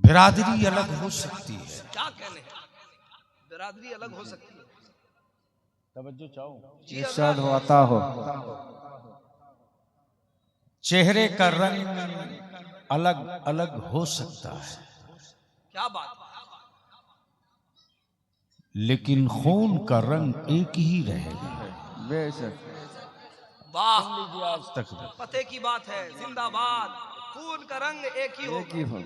बिरादरी अलग हो सकती है। क्या कहने, बिरादरी अलग हो सकती है। तवज्जो चाहो, इरशाद होता हो। चेहरे का रंग अलग अलग हो सकता है, क्या बात, लेकिन खून का रंग एक ही रहेगा। बेशक। वाह, आज तक पते की बात है, जिंदाबाद। खून का रंग एक ही हो। एक ही हो।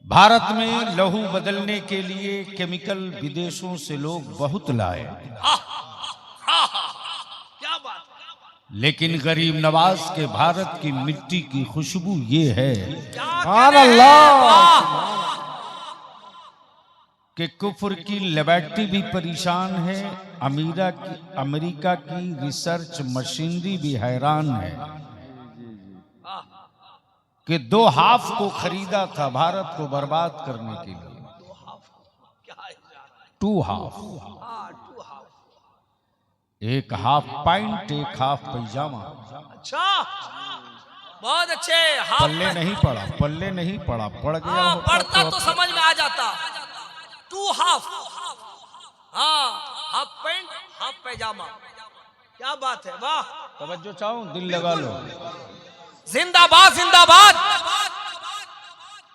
भारत में लहू बदलने के लिए केमिकल विदेशों से लोग बहुत लाए, क्या बात, लेकिन गरीब नवाज के भारत की मिट्टी की खुशबू ये है क्या सुभान कहने, अल्लाह। वाह। कि कुफ्र की लेबोरेटरी भी परेशान है, अमेरिका की रिसर्च मशीनरी भी हैरान है कि 2 हाफ को खरीदा था भारत को बर्बाद करने के लिए। दो हाफ, क्या है जा रहा है। 2 हाफ, हाँ, टू हाफ। एक हाफ पैंट, एक हाफ पैजामा। अच्छा, बहुत अच्छे। हाफ पल्ले नहीं पड़ा, पल्ले नहीं पड़ा, पड़ गया हाँ, होता पढ़ता तो समझ में आ जाता। 2 हाफ, हाँ, हाफ पैंट हाफ पैजामा। क्या बात है, वाह। तवज्जो चाहो, दिल लगा लो। जिंदाबाद जिंदाबाद।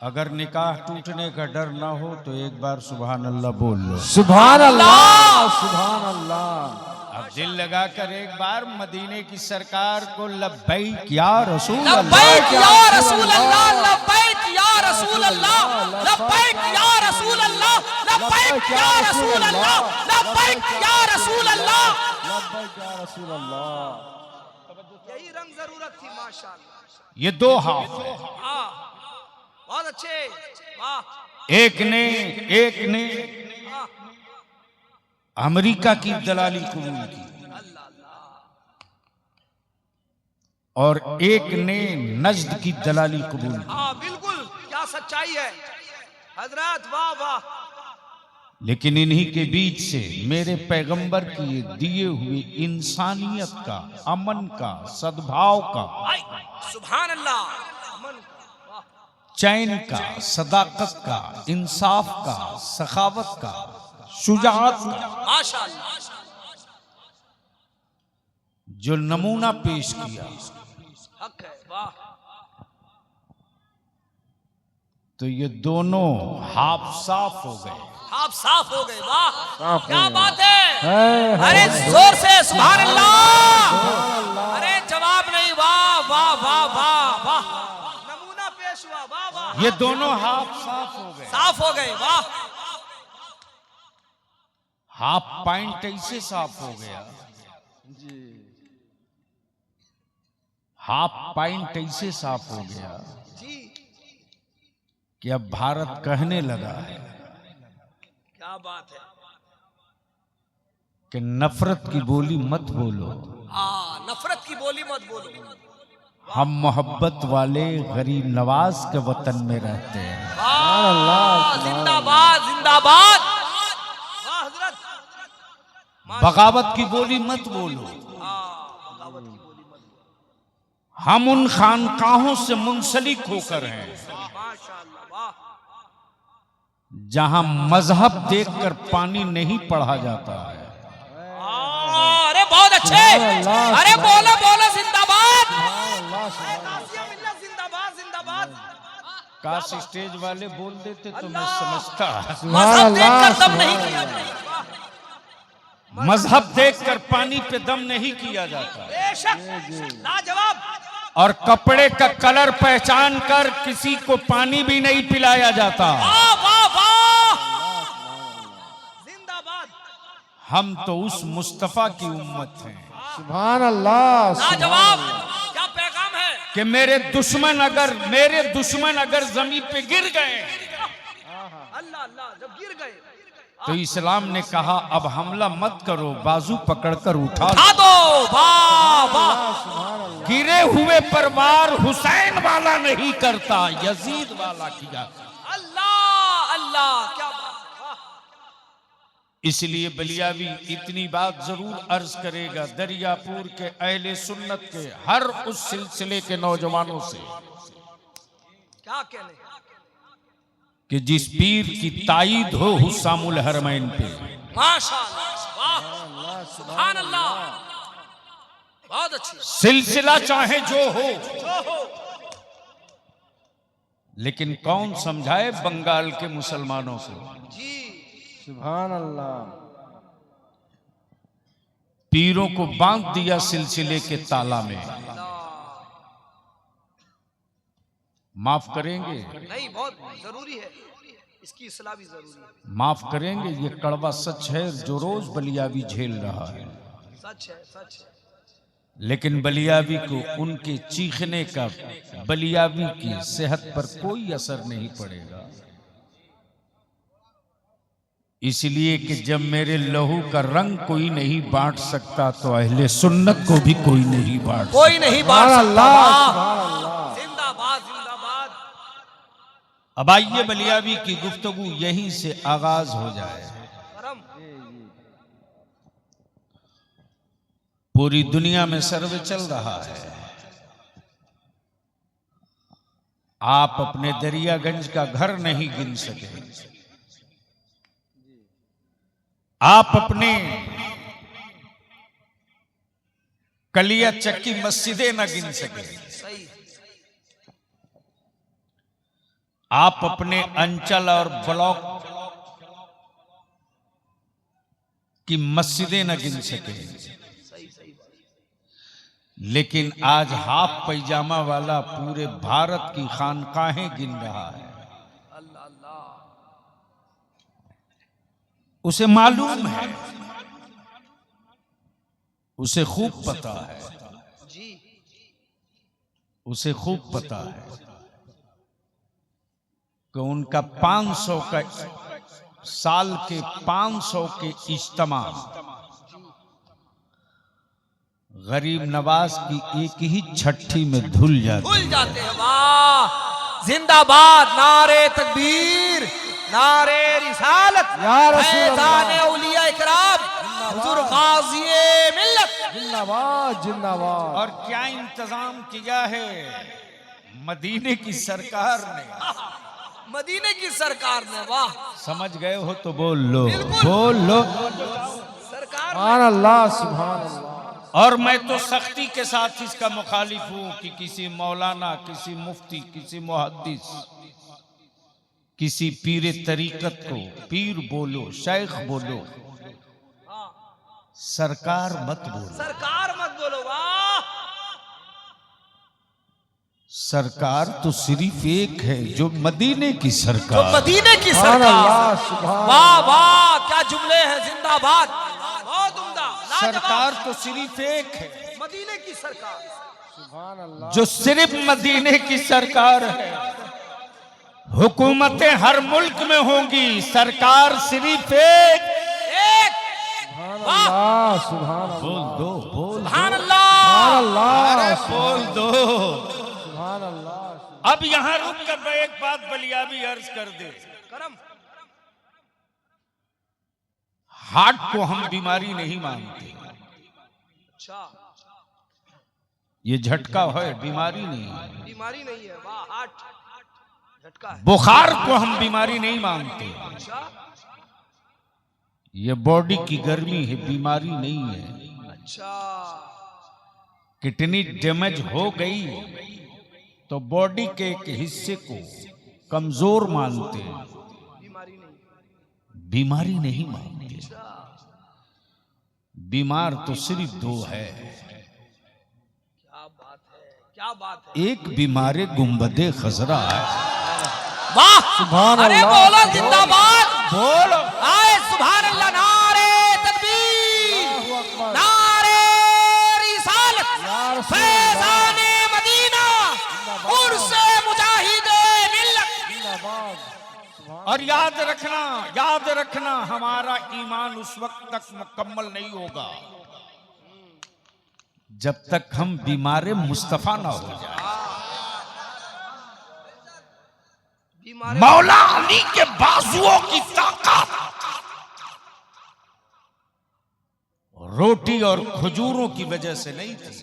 अगर निकाह टूटने का डर ना हो तो एक बार सुभान अल्लाह बोल लो। सुभान अल्लाह, सुभान अल्लाह। अब दिल लगाकर एक बार मदीने की सरकार को लब्बैक या रसूल अल्लाह, लब्बैक या रसूल अल्लाह, लब्बैक या रसूल अल्लाह, लब्बैक या रसूल अल्लाह, लब्बैक या रसूल अल्लाह, लब्बैक या रसूल अल्लाह, लब्बैक या रसूल अल्लाह। यही रंग जरूरत थी, माशाअल्लाह। ये 2 हाफ है। हाँ, बहुत अच्छे, वाह। एक ने हाँ, अमेरिका की दलाली कबूल की अल्लाह अल्लाह। और एक ने नजद की दलाली कबूल की। हाँ, बिल्कुल, क्या सच्चाई है हजरत, वाह वाह। लेकिन इन्हीं के बीच से मेरे पैगंबर की दिए हुए इंसानियत का, अमन का, सद्भाव का, सुभान अल्लाह, अमन का, वाह। चैन का, सदाकत का, इंसाफ का, सखावत का, शुजाअत का माशाअल्लाह, जो नमूना पेश किया, हक है, वाह। तो ये दोनों हाफ साफ हो गए। आप साफ हो गए, वाह, साफ क्या हो गए। बात है। है, अरे जोर से सुभान अल्लाह। अरे जवाब नहीं, वाह वाह वाह वाह वाह। नमूना पेश हुआ, वाह वाह। ये दोनों हाफ साफ हो गए। साफ हो गए, वाह। हाफ पैंट ऐसे साफ हो गया, हाफ पैंट ऐसे साफ हो गया जी, कि अब भारत कहने लगा है क्या बात है। कि नफरत की बोली मत बोलो, नफरत की बोली मत बोलो। हम मोहब्बत वाले गरीब नवाज के वतन में रहते हैं। वाह, जिंदाबाद जिंदाबाद, वाह हजरत। बगावत की बोली मत बोलो, बगावत की बोली मत बोलो। हम उन खानकाहों से मुंसलिक होकर हैं माशाअल्लाह, वाह। जहां मजहब देखकर पानी नहीं पढ़ा जाता है। अरे बहुत अच्छे, अरे बोलो बोलो जिंदाबाद, जिंदाबाद जिंदाबाद। काश स्टेज वाले बोल देते तो मैं समझता। मजहब देखकर दम नहीं किया जाता। मजहब देखकर पानी पे दम नहीं किया जाता, बेशक, लाजवाब। और कपड़े का कलर पहचान कर किसी को पानी भी नहीं पिलाया जाता। वाह वाह वाह, जिंदाबाद। हम तो उस मुस्तफा की उम्मत हैं सुभान अल्लाह। लाजवाब, क्या पैगाम है। कि मेरे दुश्मन अगर जमीन पे गिर गए अल्लाह अल्लाह, जब गिर गए तो इस्लाम ने कहा अब हमला मत करो, बाजू पकड़कर उठा उठा दो, वाह वाह। गिरे हुए पर वार हुसैन वाला नहीं करता, यजीद वाला किया। अल्लाह अल्लाह, क्या बात है, वाह। इसलिए बलियावी इतनी बात जरूर अर्ज करेगा दरियापुर के अहले सुन्नत के हर उस सिलसिले के नौजवानों से, क्या कहने, कि जिस पीर की ताईद हो हुस्सामुल हरमैन पे, माशाअल्लाह, वाह, सुभान अल्लाह, बहुत अच्छी। सिलसिला चाहे जो हो, लेकिन कौन समझाए बंगाल के मुसलमानों को। जी, सुभान अल्लाह। पीरों को बांध दिया सिलसिले के ताला में। माफ करेंगे, नहीं, बहुत जरूरी है, इसकी इस्लाह भी जरूरी है। माफ करेंगे, ये कड़वा सच है जो रोज बलियावी झेल रहा है। सच है, सच है। लेकिन बलियावी को उनके चीखने का बलियावी की सेहत पर कोई असर नहीं पड़ेगा, इसलिए कि जब मेरे लहू का रंग कोई नहीं बांट सकता तो अहले सुन्नत को भी कोई नहीं बांट सकता। कोई नहीं बांट सकता। सुभान अल्लाह। जिंदाबाद, जिंदाबाद। अब आइए बलियावी की गुफ्तगू यहीं से आगाज हो जाए। करम। पूरी दुनिया में सर्वे चल रहा है, आप अपने दरियागंज का घर नहीं गिन सके, आप अपने कलिया चक्की मस्जिदें न गिन सके, सही। आप अपने अंचल और ब्लॉक की मस्जिदें न गिन सके, सही, सही। लेकिन आज हाफ पैजामा वाला पूरे भारत की खानकाहें गिन रहा है। अल्लाह, अल्लाह। उसे मालूम है, उसे खूब पता है, जी, उसे खूब पता है कि उनका 500 का साल के 500 के इज्तिमा गरीब नवाज की एक ही छठी में धुल जाती भूल जाते हैं। वाह, जिंदाबाद, नारे तकबीर, नारे रिसालत, या रसूल अल्लाह। फैज़ाने औलिया इकराम, हुजूर गाज़िए मिल्लत। जिंदाबाद, जिंदाबाद। और क्या इंतजाम किया है मदीने की सरकार ने। मदीने की सरकार ने, वाह, समझ गए हो तो बोल लो, बिल्कुल। बोल लो। सरकार सुभान अल्लाह, सुभान अल्लाह। और मैं तो सख्ती के साथ इसका मुखालिफ हूं कि किसी मौलाना, किसी मुफ्ती, किसी मुहद्दिस, किसी पीर तरीकत को पीर बोलो, शेख बोलो, सरकार मत बोलो। सरकार मत बोलो। वाह, सरकार तो सिर्फ एक है, जो मदीने की जो सरकार। मदीने की सुभान सरकार। अल्लाह, सुभान। वाह, वाह, क्या जुमले हैं, जिंदाबाद, बहुत उम्दा, लाजवाब। सरकार तो सिर्फ एक है, मदीने की सरकार। सुभान अल्लाह। जो सिर्फ मदीने की सरकार है। हुकूमतें हर मुल्क में होंगी, सरकार सिर्फ एक। सुभान अल्लाह, सुभान अल्लाह। बोल दो, बोल सुभान दो। अल्लाह। अल्लाह, बोल दो। सुभान अल्लाह। अब यहां रुक कर मैं एक बात बलियाबी अर्ज कर दे। करम। हार्ट को हम बीमारी नहीं मानते, अच्छा, ये झटका है, बीमारी नहीं है। बीमारी नहीं है। वाह, हार्ट झटका है। बुखार को हम बीमारी नहीं मानते, अच्छा, ये बॉडी की गर्मी है, बीमारी नहीं है। अच्छा, किडनी डैमेज हो गई तो बॉडी के एक हिस्से को कमजोर मानते हैं, बीमारी नहीं। बीमारी नहीं मानते। अच्छा, बीमार तो सिर्फ दो है, क्या बात है, क्या बात है। एक बीमारे गुंबदे खजरा है। वाह, सुभान अरे अल्लाह। बोलो जिंदाबाद, बोलो। आए सुभान अल्लाह, नारे तकबीर, अल्लाहु अकबर। नारे रिसालत, या रसूल फैज़ाने मदीना, उर्से मुजाहिदे मिल्लत। जिंदाबाद। सुभान। और याद रखना, याद रखना, हमारा ईमान उस वक्त तक मुकम्मल नहीं होगा जब तक हम बीमारे मुस्तफा ना हो जाए। बीमारी मौला अली के बाजुओं की ताकत रोटी और खजूरों की वजह से नहीं थी,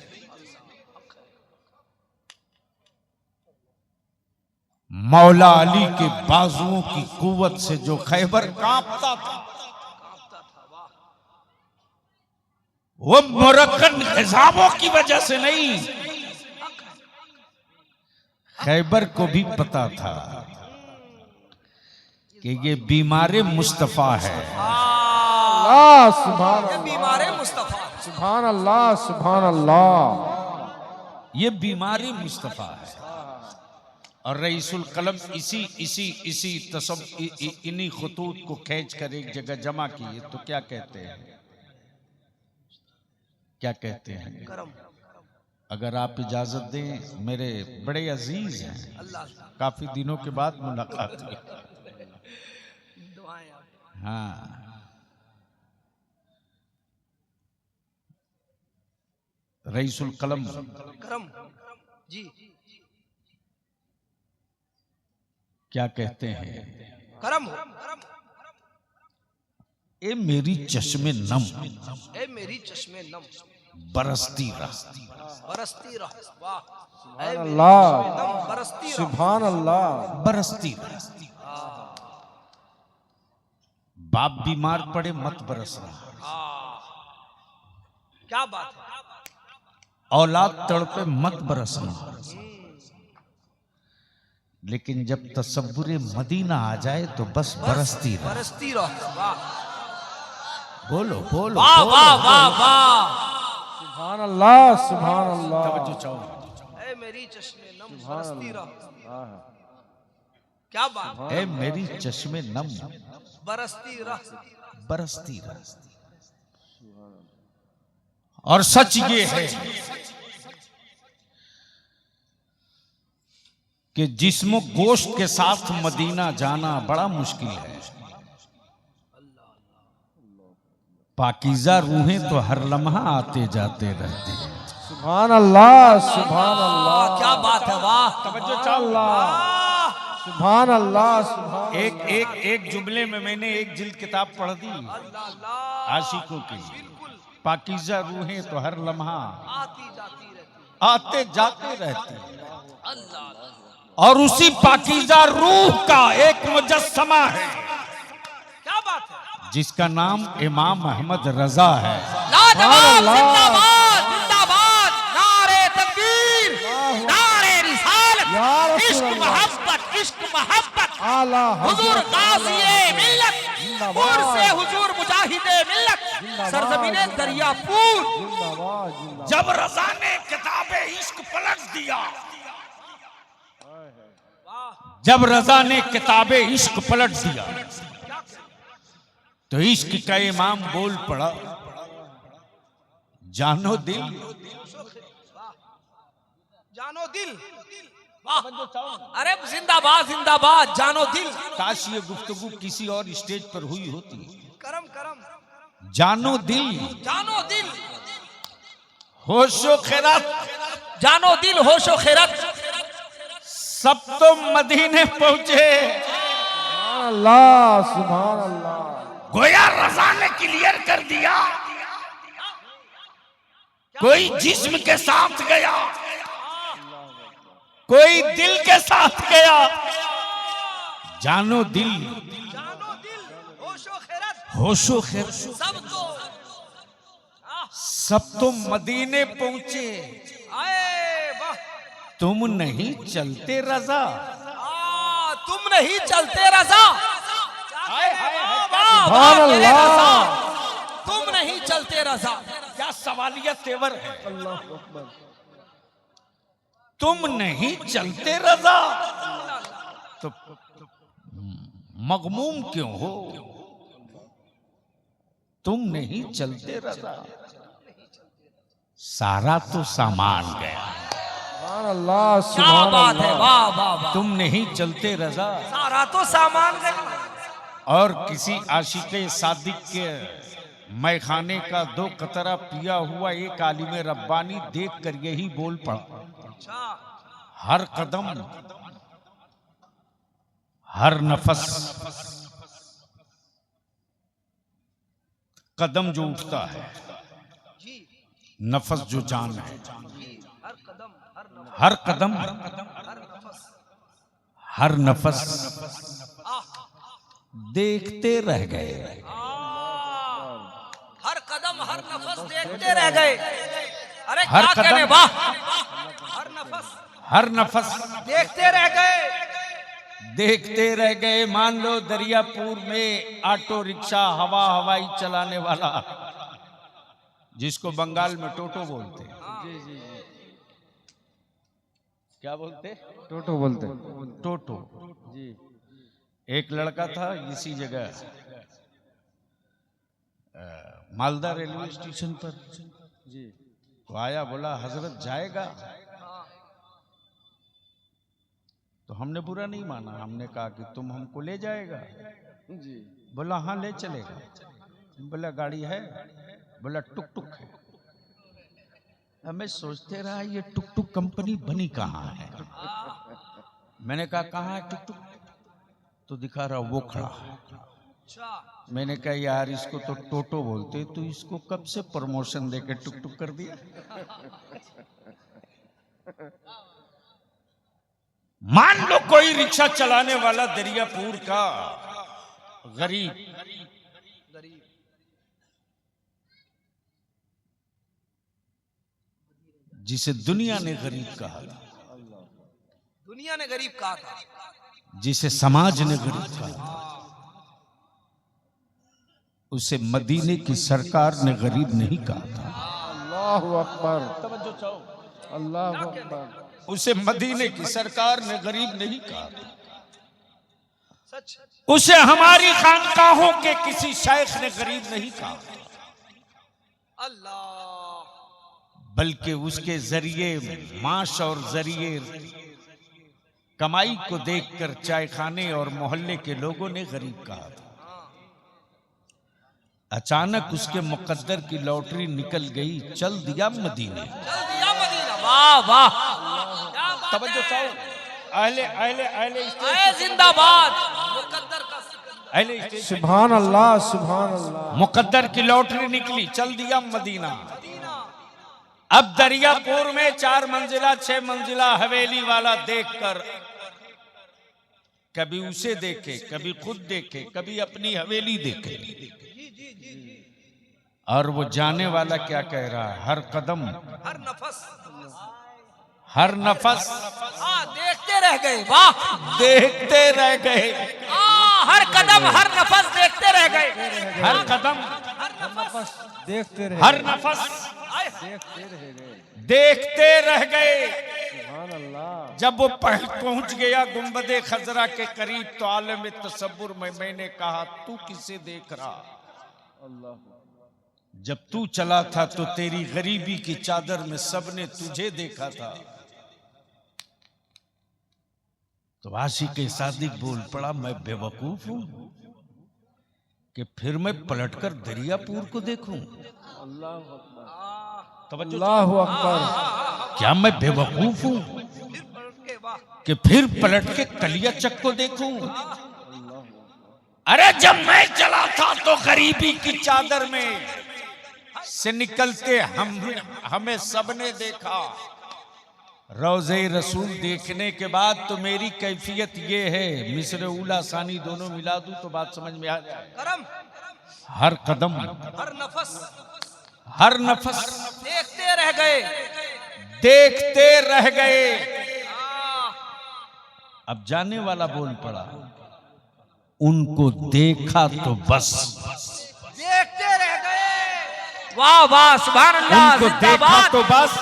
मौला अली के बाजुओं की कुव्वत से जो खैबर कांपता था, वो मुरक्कन हिजाबों की वजह से नहीं, खैबर को भी पता था कि ये बीमारे मुस्तफा है। अल्लाह सुभान ये बीमारे मुस्तफा, सुभान अल्लाह सुभान अल्लाह। ये बीमारी मुस्तफा है। और रईसुल कलम इसी इन्हीं खुतूत को खींच कर एक जगह जमा किए तो क्या कहते हैं, क्या कहते हैं? अगर आप इजाजत दें, मेरे बड़े अजीज हैं, काफी दिनों के बाद मुलाकात हुई। हाँ, रईसुल कलम जी क्या कहते हैं? करम हो, ए मेरी चश्मे नम, ए मेरी चश्मे नम, बरसती रह, बरसती रह, वाह, सुभान अल्लाह नम बरसती रह, सुभान अल्लाह। बरसती रह। बाप बीमार पड़े मत बरसना, क्या बात है, औलाद तड़पे मत बरसना, लेकिन जब तसव्वुरे मदीना आ जाए तो बस बरसती रह। बरसती रह, वाह, बोलो बोलो वाह बोलो, वाह वाह वाह, सुभान अल्लाह सुभान अल्लाह। तवज्जो चाहो। ए मेरी चश्मे नम बरसती रह, हाँ। क्या बात, ए मेरी चश्मे नम, बरसती रह, बरसती रह। और सच ये है कि जिस्म गोश्त के साथ मदीना जाना बड़ा मुश्किल है। पाकीज़ा रूहें तो हर लम्हा आते जाते रहते हैं। सुभान अल्लाह सुभान अल्लाह। क्या बात है, वाह, तवज्जो चाहो। सुभान अल्लाह सुभान। एक जुमले में मैंने एक जिल्द किताब पढ़ दी आशिकों की। पाकीज़ा रूहें तो हर लम्हा आते जाते रहती है। और उसी पाकीज़ा रूह का एक मुजस्समा है, क्या बात है, जिसका नाम इमाम अहमद रजा है। लाजवाब, जिंदाबाद जिंदाबाद, नारे तकबीर, नारे रिसालत, या रसूल इश्क अल्लाह। मोहब्बत, इश्क मोहब्बत, आला हुजूर हज़रत गाज़िए मिल्लत, जिंदाबाद। पुर से हुजूर मुजाहिदे मिल्लत, सरज़मीने दरियापुर। जिंदाबाद जिंदाबाद। जब रजा ने किताबे इश्क पलट दिया, जब रजा ने किताबे इश्क पलट दिया, तो इश्क का इमाम बोल पड़ा, जानो दिल, जानो दिल, वाह, अरे जिंदाबाद जिंदाबाद, जानो दिल। काश ये गुफ्तगू किसी और स्टेज पर हुई होती। करम करम, जानो दिल, जानो दिल, होशो खैरात, जानो दिल, होशो खैरत, सब तो मदीने पहुंचे। सुभान अल्लाह सुभान अल्लाह। गोया रजा ने क्लियर कर दिया, कोई जिस्म के साथ गया, कोई दिल के साथ गया। जानो दिल, जानो दिल, होशो खैरत, होशो खैर, सब तो मदीने पहुंचे, आए वाह, तुम नहीं चलते रजा। तुम नहीं चलते रजा, वाह, सुभान वाह, मेरे अल्लाह। रजा, तुम नहीं चलते रजा, क्या सवालिया तेवर है, अल्लाह अकबर। तुम नहीं चलते रजा, तो मगमूम क्यों हो, तुम नहीं चलते रजा। सारा तो सामान गया, सुभान अल्लाह क्या सुभान बात है, अल्लाह। वाह वाह वाह, तुम नहीं चलते रजा। सारा तो सामान गया। और किसी आशिक़े सादिक के मैखाने का 2 कतरा पिया हुआ एक आलिम रब्बानी देख कर यही बोल पड़ा, हर कदम, हर नफस, कदम जो उठता है, नफस जो जान है, हर कदम, हर नफस देखते रह गए। हर कदम हर नफस देखते रह गए। अरे हर क्या कदम, कहने वाह, हर नफस देखते रह गए। देखते रह गए। मान लो दरियापुर में ऑटो रिक्शा हवाई चलाने वाला, जिसको बंगाल में टोटो बोलते हैं। क्या बोलते? टोटो बोलते। टोटो। जी। एक लड़का था इसी जगह मालदा रेलवे स्टेशन पर। जी। तो आया, बोला हजरत जाएगा? तो हमने बुरा नहीं माना, हमने कहा कि तुम हमको ले जाएगा? जी। बोला हाँ ले चलेगा। बोला गाड़ी है? बोला टुक टुक है। हमें सोचते रहा ये टुक टुक कंपनी बनी कहाँ है। मैंने कहा कहाँ है टुक टुक? तो दिखा रहा वो खड़ा है। मैंने कहा यार इसको तो टोटो बोलते, तो इसको कब से प्रमोशन देके टुक टुक कर दिया? मान लो कोई रिक्शा चलाने वाला दरियापुर का गरीब, जिसे दुनिया ने गरीब कहा था, दुनिया ने गरीब कहा था, जिसे समाज ने गरीब कहा था, उसे मदीने की सरकार ने गरीब नहीं कहा था। अल्लाहु अकबर। अल्लाहु अकबर। उसे मदीने की सरकार ने गरीब नहीं कहा था। सच। उसे हमारी खानकाहों के किसी शेख ने गरीब नहीं कहा था। अल्लाह। बल्कि उसके जरिए माश और जरिए कमाई को देखकर चाय खाने और मोहल्ले के लोगों ने गरीब कहा था। अचानक उसके मुकद्दर की लॉटरी निकल गई, चल दिया मदीने। चल दिया मदीना। वाह वाह, तवज्जो चाहो। अहले अहले अहले आए जिंदाबाद। मुकद्दर का अहले स्टेज। सुभान अल्लाह, सुभान अल्लाह। मुकद्दर की लॉटरी निकली, चल दिया मदीना। अब दरियापुर में 4 मंजिला 6 मंजिला हवेली वाला देखकर कभी उसे देखे, कभी खुद देखे, कभी अपनी हवेली देखे, और वो जाने वाला क्या कह रहा है? हर कदम हर नफस, हर नफस देखते रह गए। वाह, देखते रह गए। हर कदम हर नफस देखते रह गए। हर कदम हर नफस देखते रहे। हर नफस देखते रह गए। देखते रह गए। सुभान अल्लाह। जब वो पहुंच गया गुंबदे खजरा के करीब, तो आलम तसव्वुर में मैंने कहा तू किसे देख रहा? अल्लाह। जब तू चला था तो तेरी गरीबी की चादर में सबने तुझे देखा था। तो आशिक़ सादिक बोल पड़ा, मैं बेवकूफ हूं कि फिर मैं पलटकर दरियापुर को देखूं? अल्लाहु अकबर। तवज्जो। अल्लाहु अकबर। क्या मैं बेवकूफ हूं कि फिर पलट के कलियाचक को देखूं? अरे जब मैं चला था तो गरीबी की चादर में से निकलते हमें सबने देखा। रोज़े रसूल देखने के बाद तो मेरी कैफियत ये है, मिस्र उला सानी दोनों मिला दूं तो बात समझ में आ जाए। करम। हर कदम हर नफस हर नफस देखते रह गए। देखते रह गए। अब जाने वाला बोल पड़ा, उनको देखा तो बस। देखते रह गए। वाह वाह, सुभान अल्लाह। उनको देखा तो बस।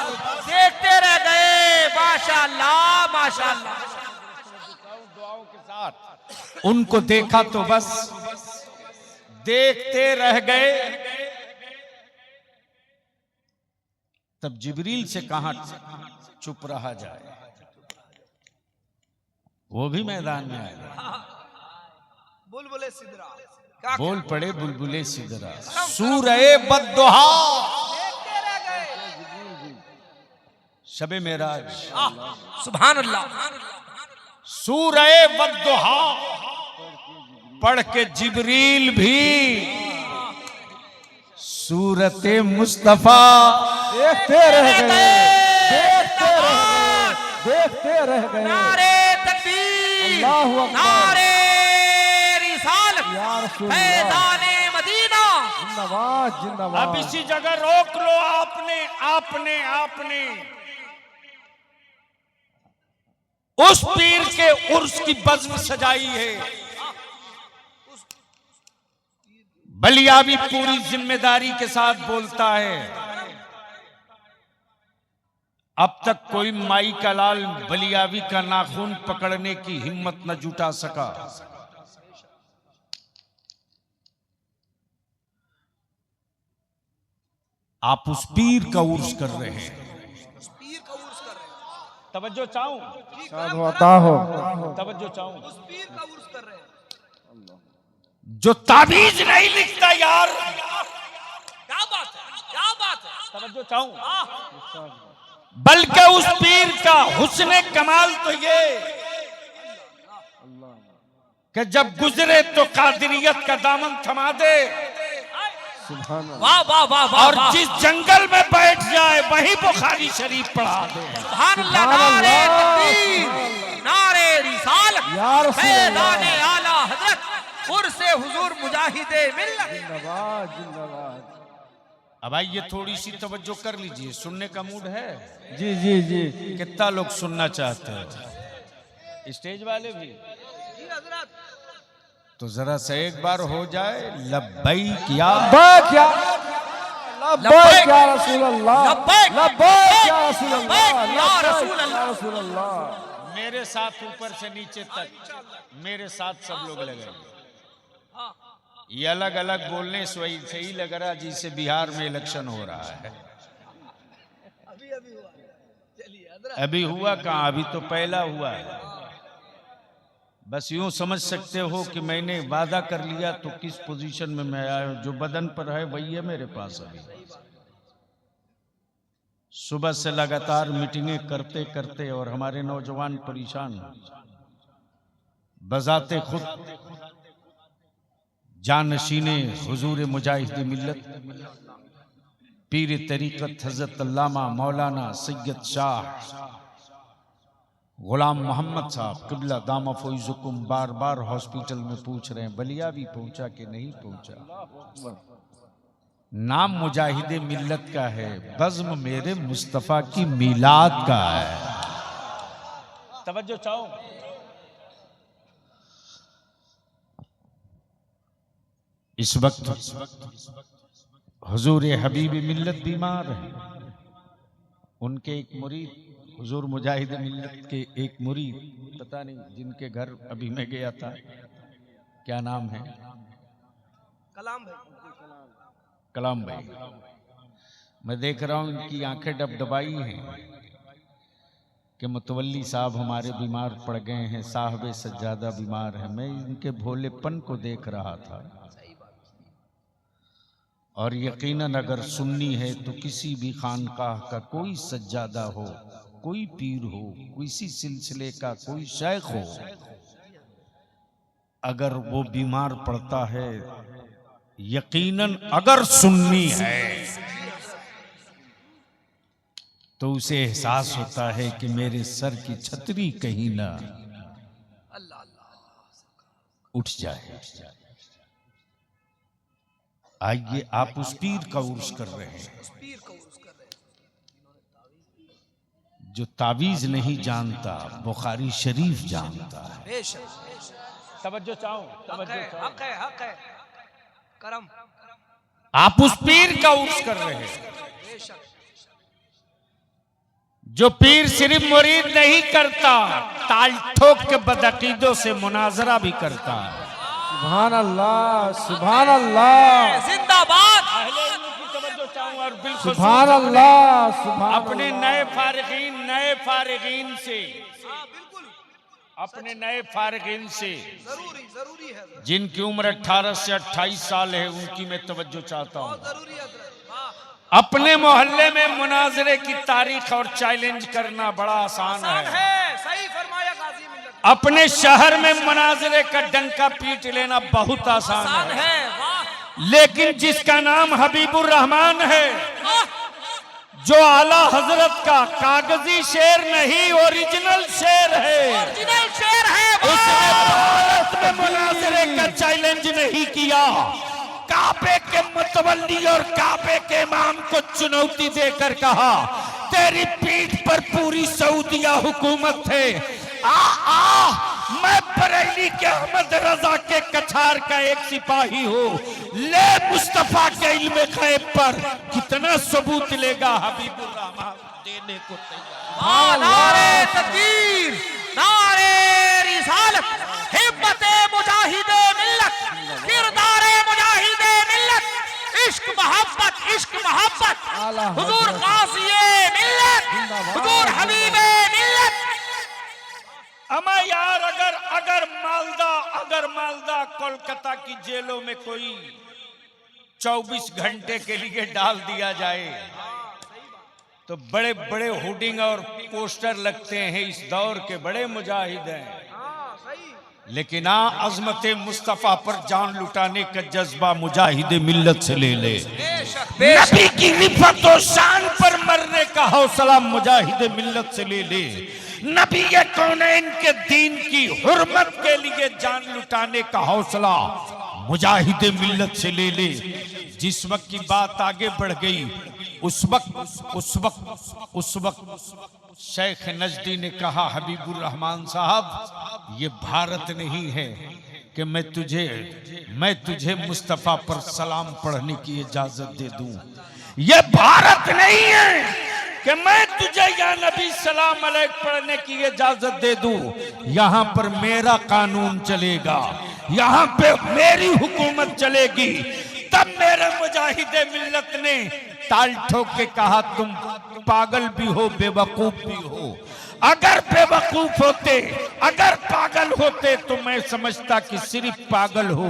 देखते रह गए। माशाअल्लाह माशाअल्लाह। दुआओं के साथ उनको देखा तो बस, देखते रह गए। तब जिब्रील से कहा चुप रहा जाए, वो भी मैदान में आए। बुलबुले सिदरा बोल पड़े बुलबुले सिदरा, सूरह बद्दुहा। देखते रह गए। शबे मेराज, सुभान अल्लाह। सूरह बद्दुहा पढ़ के जिब्रील भी सूरत मुस्तफा देखते रह गए। देखते रह गए। देखते रह गए। नारे तकबीर, तकबीर, अल्लाहु अकबर। नारे रिसालत, या रसूल अल्लाह। फैज़ाने मदीना। जिंदाबाद अब जिंदाबाद। इसी जगह रोक लो। आपने आपने आपने उस पीर के उर्स की बज़्म सजाई है। बलियावी पूरी जिम्मेदारी के साथ बोलता है, अब तक कोई माई का लाल बलियावी का नाखून पकड़ने की हिम्मत न जुटा सका। आप उस पीर का उर्स कर रहे हैं। पीर का उर्स कर रहे हैं। तवज्जो चाहूं, साधु अता हो। तवज्जो चाहूं। उस पीर का उर्स कर रहे हैं। जो ताबीज नहीं लिखता यार, क्या बात है, क्या बात है। तवज्जो चाहूं, बल्कि उस पीर का हुस्न कमाल तो ये कि जब गुजरे तो कादिरियत का दामन थमा दे, सुभान अल्लाह। वाह वाह वाह वाह और वाह। जिस जंगल में बैठ जाए वहीं बुखारी शरीफ पढ़ा दे। सुभान अल्लाह, नारे तकबीर, नारे रिसालत, या रसूल फैज़ाने आला हजरत, उर्से हुजूर मुजाहिदे मिल्लत। जिंदाबाद जिंदाबाद। अब आइए थोड़ी सी तवज्जो कर लीजिए, सुनने का मूड है? जी जी जी। कितना लोग सुनना चाहते हैं? स्टेज वाले भी तो जरा से एक बार हो जाए लब्बैक या लब्बैक या लब्बैक या रसूल अल्लाह। लब्बैक, लब्बैक या रसूल अल्लाह। लब्बैक या रसूल लब्बैक अल्लाह। या रसूल अल्लाह। मेरे साथ ऊपर से नीचे तक मेरे साथ सब लोग लगे। ये अलग अलग बोलने से ही लग रहा जैसे बिहार में इलेक्शन हो रहा है। अभी हुआ कहाँ, अभी तो पहला हुआ है। बस यूं समझ सकते हो कि मैंने वादा कर लिया तो किस पोजीशन में मैं आया हूं। जो बदन पर है वही है मेरे पास। अभी सुबह से लगातार मीटिंगें करते करते और हमारे नौजवान परेशान, बजाते खुद जानशीने हुजूर मुजाहिद मिल्लत पीर तरीक़त हज़रत अल्लामा मौलाना सैयद शाह गुलाम मोहम्मद साहब किबला दामा फौजुकुम बार बार हॉस्पिटल में पूछ रहे हैं बलिया भी पहुंचा कि नहीं पहुंचा। नाम मुजाहिदे मिल्लत का है, बज़्म मेरे मुस्तफ़ा की मिलाद का है। तवज्जो चाहो। इस वक्त हुजूर हबीब मिल्लत बीमार है। उनके एक मुरीद हुजूर मुजाहिद मिल्लत के एक मुरीद, पता नहीं जिनके घर अभी मैं गया था, क्या नाम है? कलाम भाई। कलाम भाई। मैं देख रहा हूं इनकी आंखें डबडबाई हैं कि मुतवल्ली साहब हमारे बीमार पड़ गए हैं, साहब सज्जादा बीमार है। मैं इनके भोलेपन को देख रहा था और यकीनन अगर सुन्नी है तो किसी भी खानकाह का कोई सज्जादा हो, कोई पीर हो, किसी सिलसिले का कोई शेख हो, अगर वो बीमार पड़ता है, यकीनन अगर सुन्नी है तो उसे एहसास होता है कि मेरे सर की छतरी कहीं ना उठ जाए। आइए आप उस पीर का उर्स कर रहे हैं जो तावीज नहीं जानता, बुखारी शरीफ जानता है। तवज्जो चाहो, तवज्जो चाहो। हक है, हक है। करम। आप उस पीर का उर्स कर रहे हैं जो पीर सिर्फ मुरीद नहीं करता, ताल ठोक के बदअकीदों से मुनाजरा भी करता है। सुभान अल्लाह, सुभान अल्लाह, जिंदाबाद। और बिल्कुल सुभान अल्लाह, सुभान अपने नए फारिगीन से, अपने नए फारिगीन से जरूरी है। जिनकी उम्र 18 से 28 साल है, उनकी मैं तवज्जो चाहता हूँ। जरूरी है। अपने मोहल्ले में मुनाजरे की तारीख और चैलेंज करना बड़ा आसान है। सही फरमाया गाजी मिल्लत। अपने शहर में मुनाजरे का डंका पीट लेना बहुत आसान है। लेकिन जिसका नाम हबीबुर रहमान है, जो आला हजरत का कागजी शेर नहीं ओरिजिनल शेर है, ओरिजिनल शेर है। उसने भारत में मुनाजरे का चैलेंज नहीं किया, काबे के मुतवल्ली और काबे के इमाम को चुनौती देकर कहा तेरी पीठ पर पूरी सऊदिया हुकूमत है, आ मैं बरेली के अहमद रजा के कछार का एक सिपाही हूँ, ले मुस्तफा के इल्म गैब पर कितना सबूत लेगा हबीबुर रहमान देने को तैयार। नारे तकबीर, नारे रिसालत, हिम्मते मुजाहिदे मिल्लत, किरदारे मुजाहिदे मिल्लत, इश्क मोहब्बत हुजूर गाज़िए मिल्लत, हुजूर हबीबे मिल्लत। अमा यार अगर मालदा कोलकाता की जेलों में कोई 24 घंटे के लिए डाल दिया जाए तो बड़े बड़े होर्डिंग और पोस्टर लगते हैं, इस दौर के बड़े मुजाहिद हैं, लेकिन अज़मत मुस्तफा पर जान लुटाने का जज्बा मुजाहिद मिल्लत से ले ले। नबी की रिफत और शान पर मरने का हौसला मुजाहिद मिल्लत से ले ले। नबी कौनैन के दीन की हुर्मत के लिए जान लुटाने का हौसला मुजाहिद मिल्लत से ले ले। जिस वक्त की बात आगे बढ़ गई उस वक्त शेख नजदी ने कहा हबीबुर रहमान साहब ये भारत नहीं है कि मैं तुझे मुस्तफा पर सलाम पढ़ने की इजाजत दे दूं, ये भारत नहीं है कि मैं तुझे या नबी सलाम अलैक पढ़ने की इजाजत दे दूं, यहां पर मेरा कानून चलेगा, यहां पे मेरी हुकूमत चलेगी। तब मेरे मुजाहिदे मिल्लत ने ताल ठोक के कहा तुम पागल भी हो बेवकूफ भी हो। अगर बेवकूफ होते, अगर पागल होते तो मैं समझता कि सिर्फ पागल हो,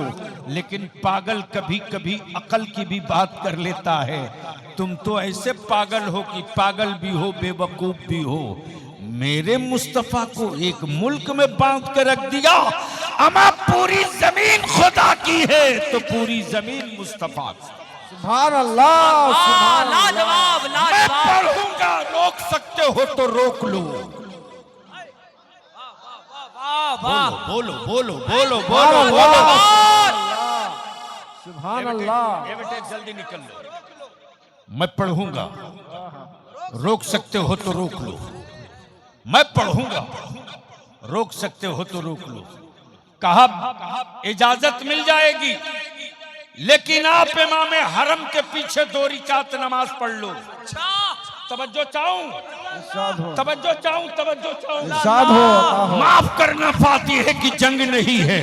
लेकिन पागल कभी कभी अकल की भी बात कर लेता है। तुम तो ऐसे पागल हो कि पागल भी हो बेवकूफ भी हो। मेरे मुस्तफा को एक मुल्क में बांध कर रख दिया, अमा पूरी जमीन खुदा की है तो पूरी जमीन मुस्तफा की। सुभान अल्लाह, सुभान लाजवाब मैं लाजवाब। पढ़ूंगा, रोक सकते हो तो रोक लो। बोलो बोलो बोलो बोलो बोलो सुभान अल्लाह। ये बेटे जल्दी निकल लो। मैं पढ़ूंगा, रोक सकते हो तो रोक लो। मैं पढ़ूंगा, रोक सकते हो तो रोक लो। कहा इजाजत मिल जाएगी, लेकिन आप इमाम हरम के पीछे 2 रकात नमाज पढ़ लो। तवज्जो चाहूं, इरशाद हो, तवज्जो चाहूं, तवज्जो चाहूं। इरशाद हो। माफ करना फातिहे की जंग नहीं है,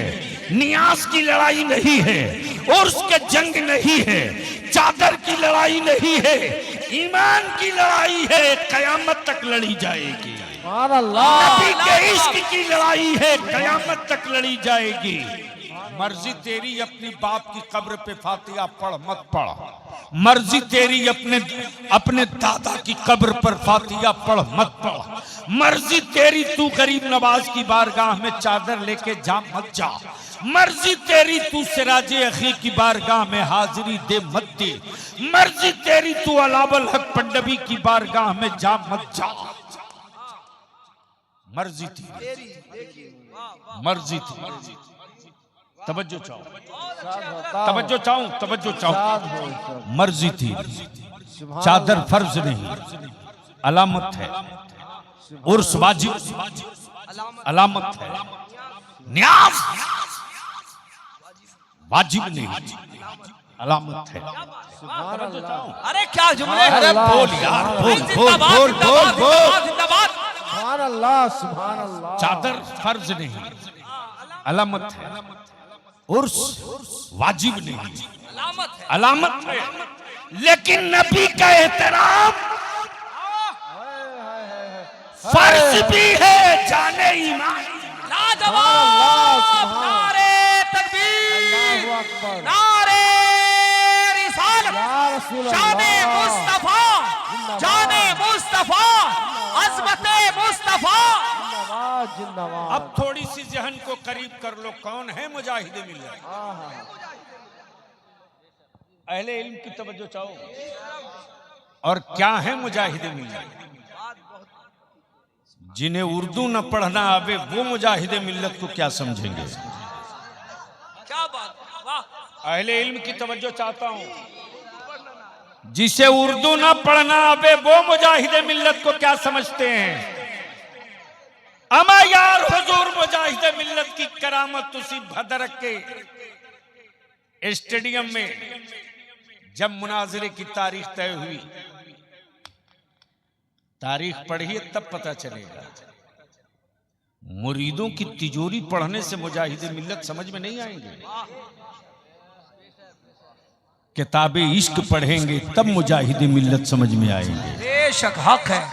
नियाज की लड़ाई नहीं है, उर्स के जंग नहीं है, चादर की लड़ाई नहीं है, ईमान की लड़ाई है, कयामत तक लड़ी जाएगी। सुभान अल्लाह। नबी के इश्क की लड़ाई है, कयामत तक लड़ी जाएगी। मर्जी तेरी अपनी बाप की कब्र पे फातिहा पढ़ मत पढ़, मर्जी तेरी अपने दादा की कब्र पर फातिहा पढ़ मत पढ़, मर्जी तेरी तू गरीब नवाज की बारगाह में चादर लेके जा मत जा, मर्जी तेरी तू सिराजे अखी की बारगाह में हाजिरी दे मत दे, मर्जी तेरी तू अलावल हक पंडवी की बारगाह में जा मत जा। मर्जी थी, मर्जी थी। तवज्जो चाहूं, तवज्जो चाहूं, तवज्जो चाहूं। मर्जी थी, चादर फर्ज नहीं, अलामत है। उर्स वाजिब, अलामत है। न्याज वाजिब नहीं, अलामत है। अरे क्या जुमले। अरे बोल यार, बोल बोल बोल बोल बोल। सुभान अल्लाह, सुभान अल्लाह। चादर फर्ज नहीं, अलामत है। उर्स वाजिब नहीं, अलामत है। लेकिन नबी का एहतराम फर्ज भी है, जाने ईमान। लाजवाब। नारे तकबीर, अल्लाहु अकबर। नारे रिसालत, या रसूल शाने अल्लाह। मुस्तफा, जाने मुस्तफा, अज़मते मुस्तफा। जिंदाबाद, जिंदाबाद। अब थोड़ी सी जहन को करीब कर लो, कौन है मुजाहिद मिल्लत? अहले इल्म की तवज्जो चाहो। और क्या है मुजाहिद मिल्लत? जिन्हें उर्दू न पढ़ना आवे वो मुजाहिदे मिल्लत को क्या समझेंगे। क्या बात है, वाह। अहले इल्म की तवज्जो चाहता हूं। जिसे उर्दू न पढ़ना आवे वो मुजाहिदे मिल्लत को क्या समझते हैं। अमा यार हुजूर मुजाहिदे मिल्लत की करामत उसी भदरक के स्टेडियम में जब मुनाजरे की तारीख तय हुई, तारीख पढ़िए तब पता चलेगा। मुरीदों की तिजोरी पढ़ने से मुजाहिदे मिल्लत समझ में नहीं आएंगे। किताबे इश्क पढ़ेंगे तब मुजाहिदे मिल्लत समझ में आएंगे। बेशक हक है।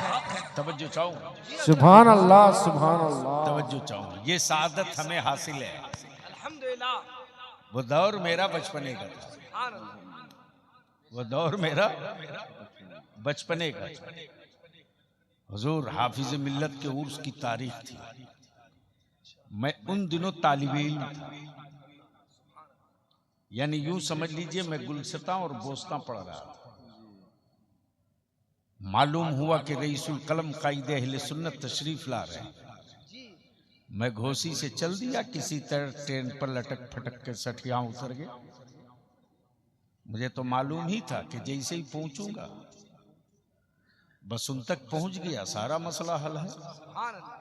तवज्जो चाहूं, सुभान अल्लाह सुभान अल्लाह। तवज्जो चाहूं। ये सादत हमें हासिल है। अल्हम्दुलिल्लाह। वो दौर मेरा बचपने का था, सुभान अल्लाह। वो दौर मेरा बचपने का था। हुजूर हाफिज मिल्लत के उर्स की तारीख थी। मैं उन दिनों तालिब इल्म था, यानी यूं समझ लीजिए मैं गुलसता और बोस्ता पढ़ रहा था। मालूम हुआ कि रईसुल कलम कायदे अहले सुन्नत तशरीफ ला रहे हैं। मैं घोसी से चल दिया, किसी तरह ट्रेन पर लटक फटक के सठिया उतर गया। मुझे तो मालूम ही था कि जैसे ही पहुंचूंगा बस उन तक पहुंच गया, सारा मसला हल है। सुभान अल्लाह।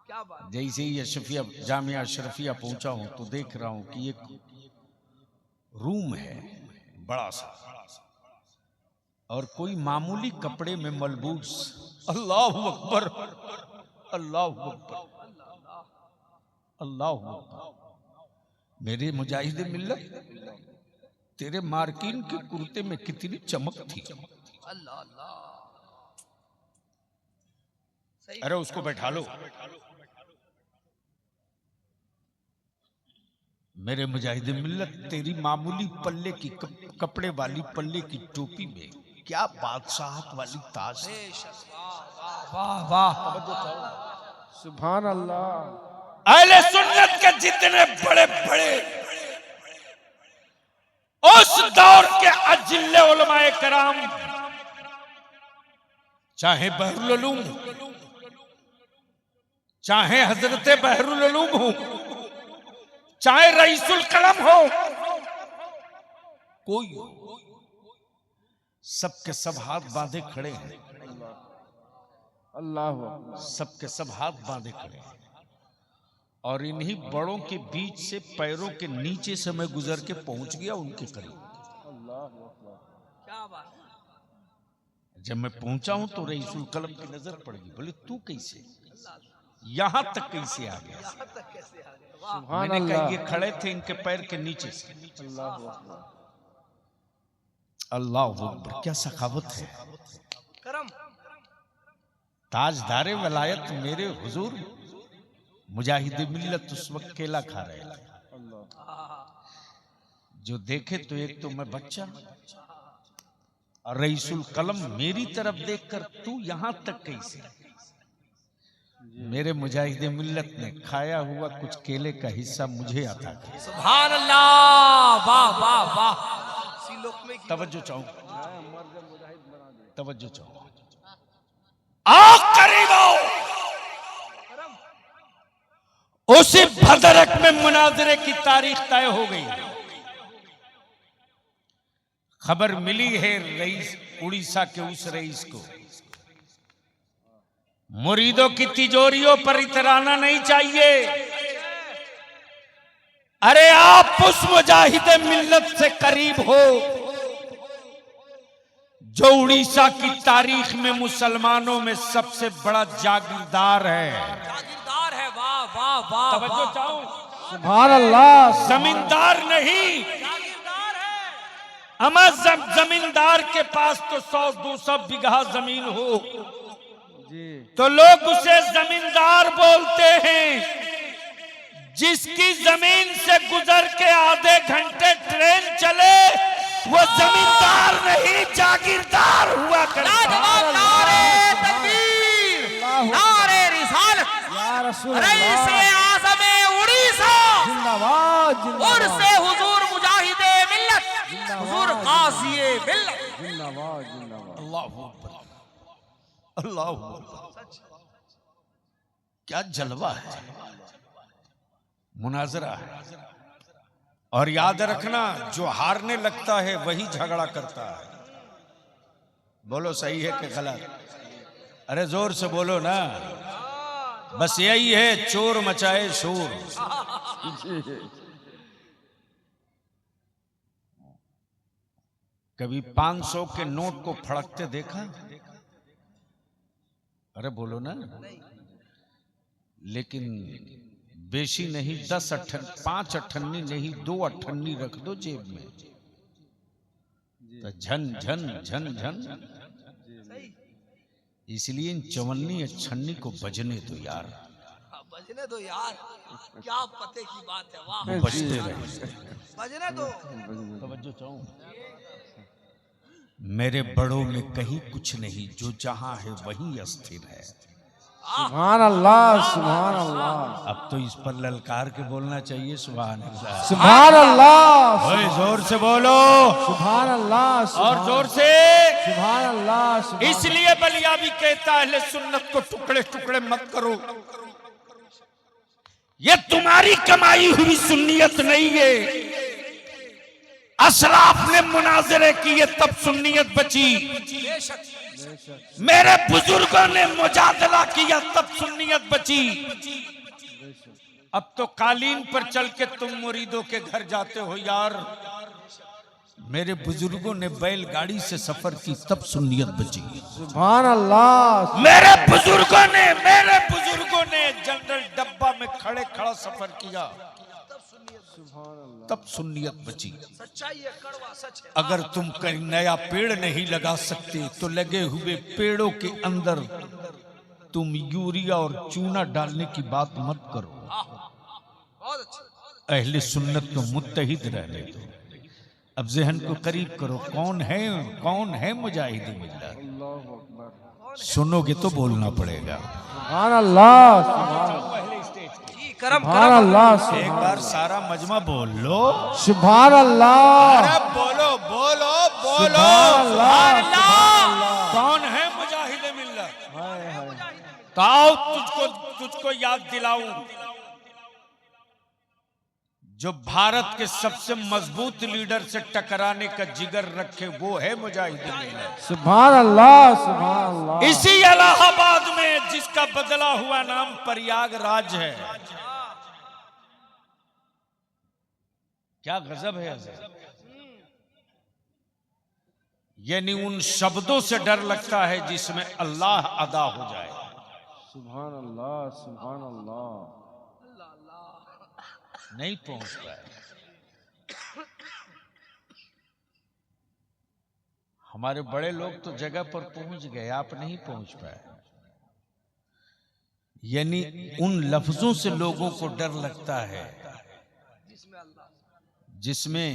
क्या बात। जैसे ही अशरफिया जामिया अशरफिया पहुंचा हूं तो देख रहा हूं कि एक रूम है बड़ा सा, और कोई मामूली कपड़े में मलबूस। अल्लाहु अकबर, अल्लाहु अकबर, अल्लाहु अकबर। मेरे मुजाहिदे मिल्लत, तेरे मार्किन के कुर्ते में कितनी चमक थी। अल्लाह अल्लाह। अरे उसको बैठा लो। मेरे मुजाहिदे मिल्लत, तेरी मामूली पल्ले की कपड़े वाली पल्ले की टोपी में क्या बादशाहत वाली ताज है। वाह वाह। सुभान अल्लाह। अहले सुन्नत के जितने बड़े बड़े उस दौर के अजिल्ले उलमाए कराम, चाहे बहरुल उलूम, चाहे हजरत बहरुल उलूम हो, चाहे रईसुल कलम हो, कोई हो, सबके सब हाथ बांधे खड़े हैं। अल्लाह सबके सब हाथ बांधे खड़े हैं, और इन्हीं बड़ों के बीच से पैरों के नीचे से मैं गुजर के पहुंच गया उनके करीब। क्या बात। जब मैं पहुंचा हूं तो रईसुल कलम की नजर पड़ गई। बोले तू कैसे यहां तक कैसे आ गया। कैसे आ गए। वाह। सुभान मैंने कहा अल्लाह। ये खड़े थे इनके पैर के नीचे से। अल्लाह अकबर। अल्लाह अकबर, क्या सखावत है। करम। ताजदारे वलायत मेरे हुजूर मुजाहिदे मिल्लत उस वक्त केला खा रहे थे। जो देखे तो एक तो मैं बच्चा, और रईसुल कलम मेरी तरफ देखकर तू यहां तक कैसे। मेरे मुजाहिदे मिल्लत ने खाया हुआ कुछ केले का हिस्सा मुझे अता किया। सुभान अल्लाह। वाह वाह वाह। तवज्जो चाहूं, तवज्जो चाहूं। आओ करीब आओ। उसी भदरक में मुनाजरे की तारीख तय हो गई। खबर मिली है रईस उड़ीसा के उस रईस को। मुरीदों की तिजोरियों पर इतराना नहीं चाहिए। अरे आप उस मुजाहिदे मिल्लत से करीब हो जो उड़ीसा की तारीख में मुसलमानों में सबसे बड़ा जागीरदार है। जागीरदार है। वाह वाह वाह। तवज्जो चाहूं। सुभान अल्लाह। जमींदार नहीं, जागीरदार है। अमा जमींदार के पास तो 100-200 बीघा जमीन हो जी। तो लोग उसे जमींदार बोलते हैं। जिसकी जमीन से गुजर के आधे घंटे ट्रेन चले वो जमींदार नहीं जागीरदार हुआ करता। लाजवाब। नारे तकबीर, नारे रिसालत, या रसूल रईस अल्लाह। आज़म उड़ीसा, जिंदाबाद उर्स जिंदाबाद हुजूर मुजाहिदे मिल्लत, हुजूर गाज़िए मिल्लत। जिंदाबाद जिंदाबाद। अल्लाह अकबर, अल्लाह अकबर। क्या जलवा है, मुनाजरा है। और याद रखना, जो हारने लगता है वही झगड़ा करता है। बोलो सही है कि गलत? अरे जोर से बोलो ना। बस यही है, चोर मचाए शोर। कभी 500 के नोट को फड़कते देखा? अरे बोलो ना। लेकिन बेशी नहीं, 5 अठन्नी नहीं, 2 अठन्नी रख दो जेब में, तो झन झन झन झन। इसलिए इन चवन्नी अठन्नी को बजने दो यार, बजने दो यार, क्या पते की बात है। वाह, वो बजते रहे। बजने दो। तवज्जो चाहूं, मेरे बड़ों में कहीं कुछ नहीं, जो जहां है वहीं अस्थिर है। सुभान अल्लाह, सुभान अल्लाह। अब तो इस पर ललकार के बोलना चाहिए, सुभान अल्लाह, सुभान अल्लाह, ओए जोर से बोलो, सुभान अल्लाह, और जोर से। सुभान अल्लाह। इसलिए बलिया भी कहता है, अहले सुन्नत को टुकड़े टुकड़े मत करो, ये तुम्हारी कमाई हुई सुन्नियत नहीं है। असलाफ ने मुनाजरे किए तब सुन्नियत बची, मेरे बुजुर्गों ने मुजादला किया तब सुन्नियत बची। अब तो कालीन पर चल के तुम मुरीदों के घर जाते हो यार, मेरे बुजुर्गों ने बैलगाड़ी से सफर की तब सुन्नियत बची। सुभान अल्लाह। मेरे बुजुर्गों ने जनरल डब्बा में खड़े खड़ा सफर किया तब सुन्नियत बची। सच्चाई है, कड़वा सच है। अगर तुम कहीं नया पेड़ नहीं लगा सकते तो लगे हुए पेड़ों के अंदर तुम यूरिया और चूना डालने की बात मत करो। बहुत अच्छा। अहले सुन्नत को मुत्तहिद रहने दो। अब जहन को करीब करो, कौन है मुजाहिद मिल्लत? सुनोगे तो बोलना पड़ेगा। सुभान अल्लाह, करम सुभान अल्लाह। एक बार सारा मजमा बोल लो, सुभान अल्लाह, अरे बोलो बोलो बोलो, सुभान अल्लाह। कौन है मुजाहिद मिल्लत? तो आओ तुझको याद दिलाऊं, जो भारत के सबसे मजबूत लीडर से टकराने का जिगर रखे, वो है मुजाहिद मिल्लत। सुभान अल्लाह, सुभान अल्लाह। इसी इलाहाबाद में जिसका बदला हुआ नाम प्रयागराज है। क्या गजब है। यानी उन शब्दों से डर लगता है जिसमें अल्लाह अदा हो जाए। सुभान अल्लाह, सुभान अल्लाह। नहीं पहुंच पाए। हमारे बड़े लोग तो जगह पर पहुंच गए, आप नहीं पहुंच पाए। यानी उन लफ्जों से लोगों को डर लगता है जिसमें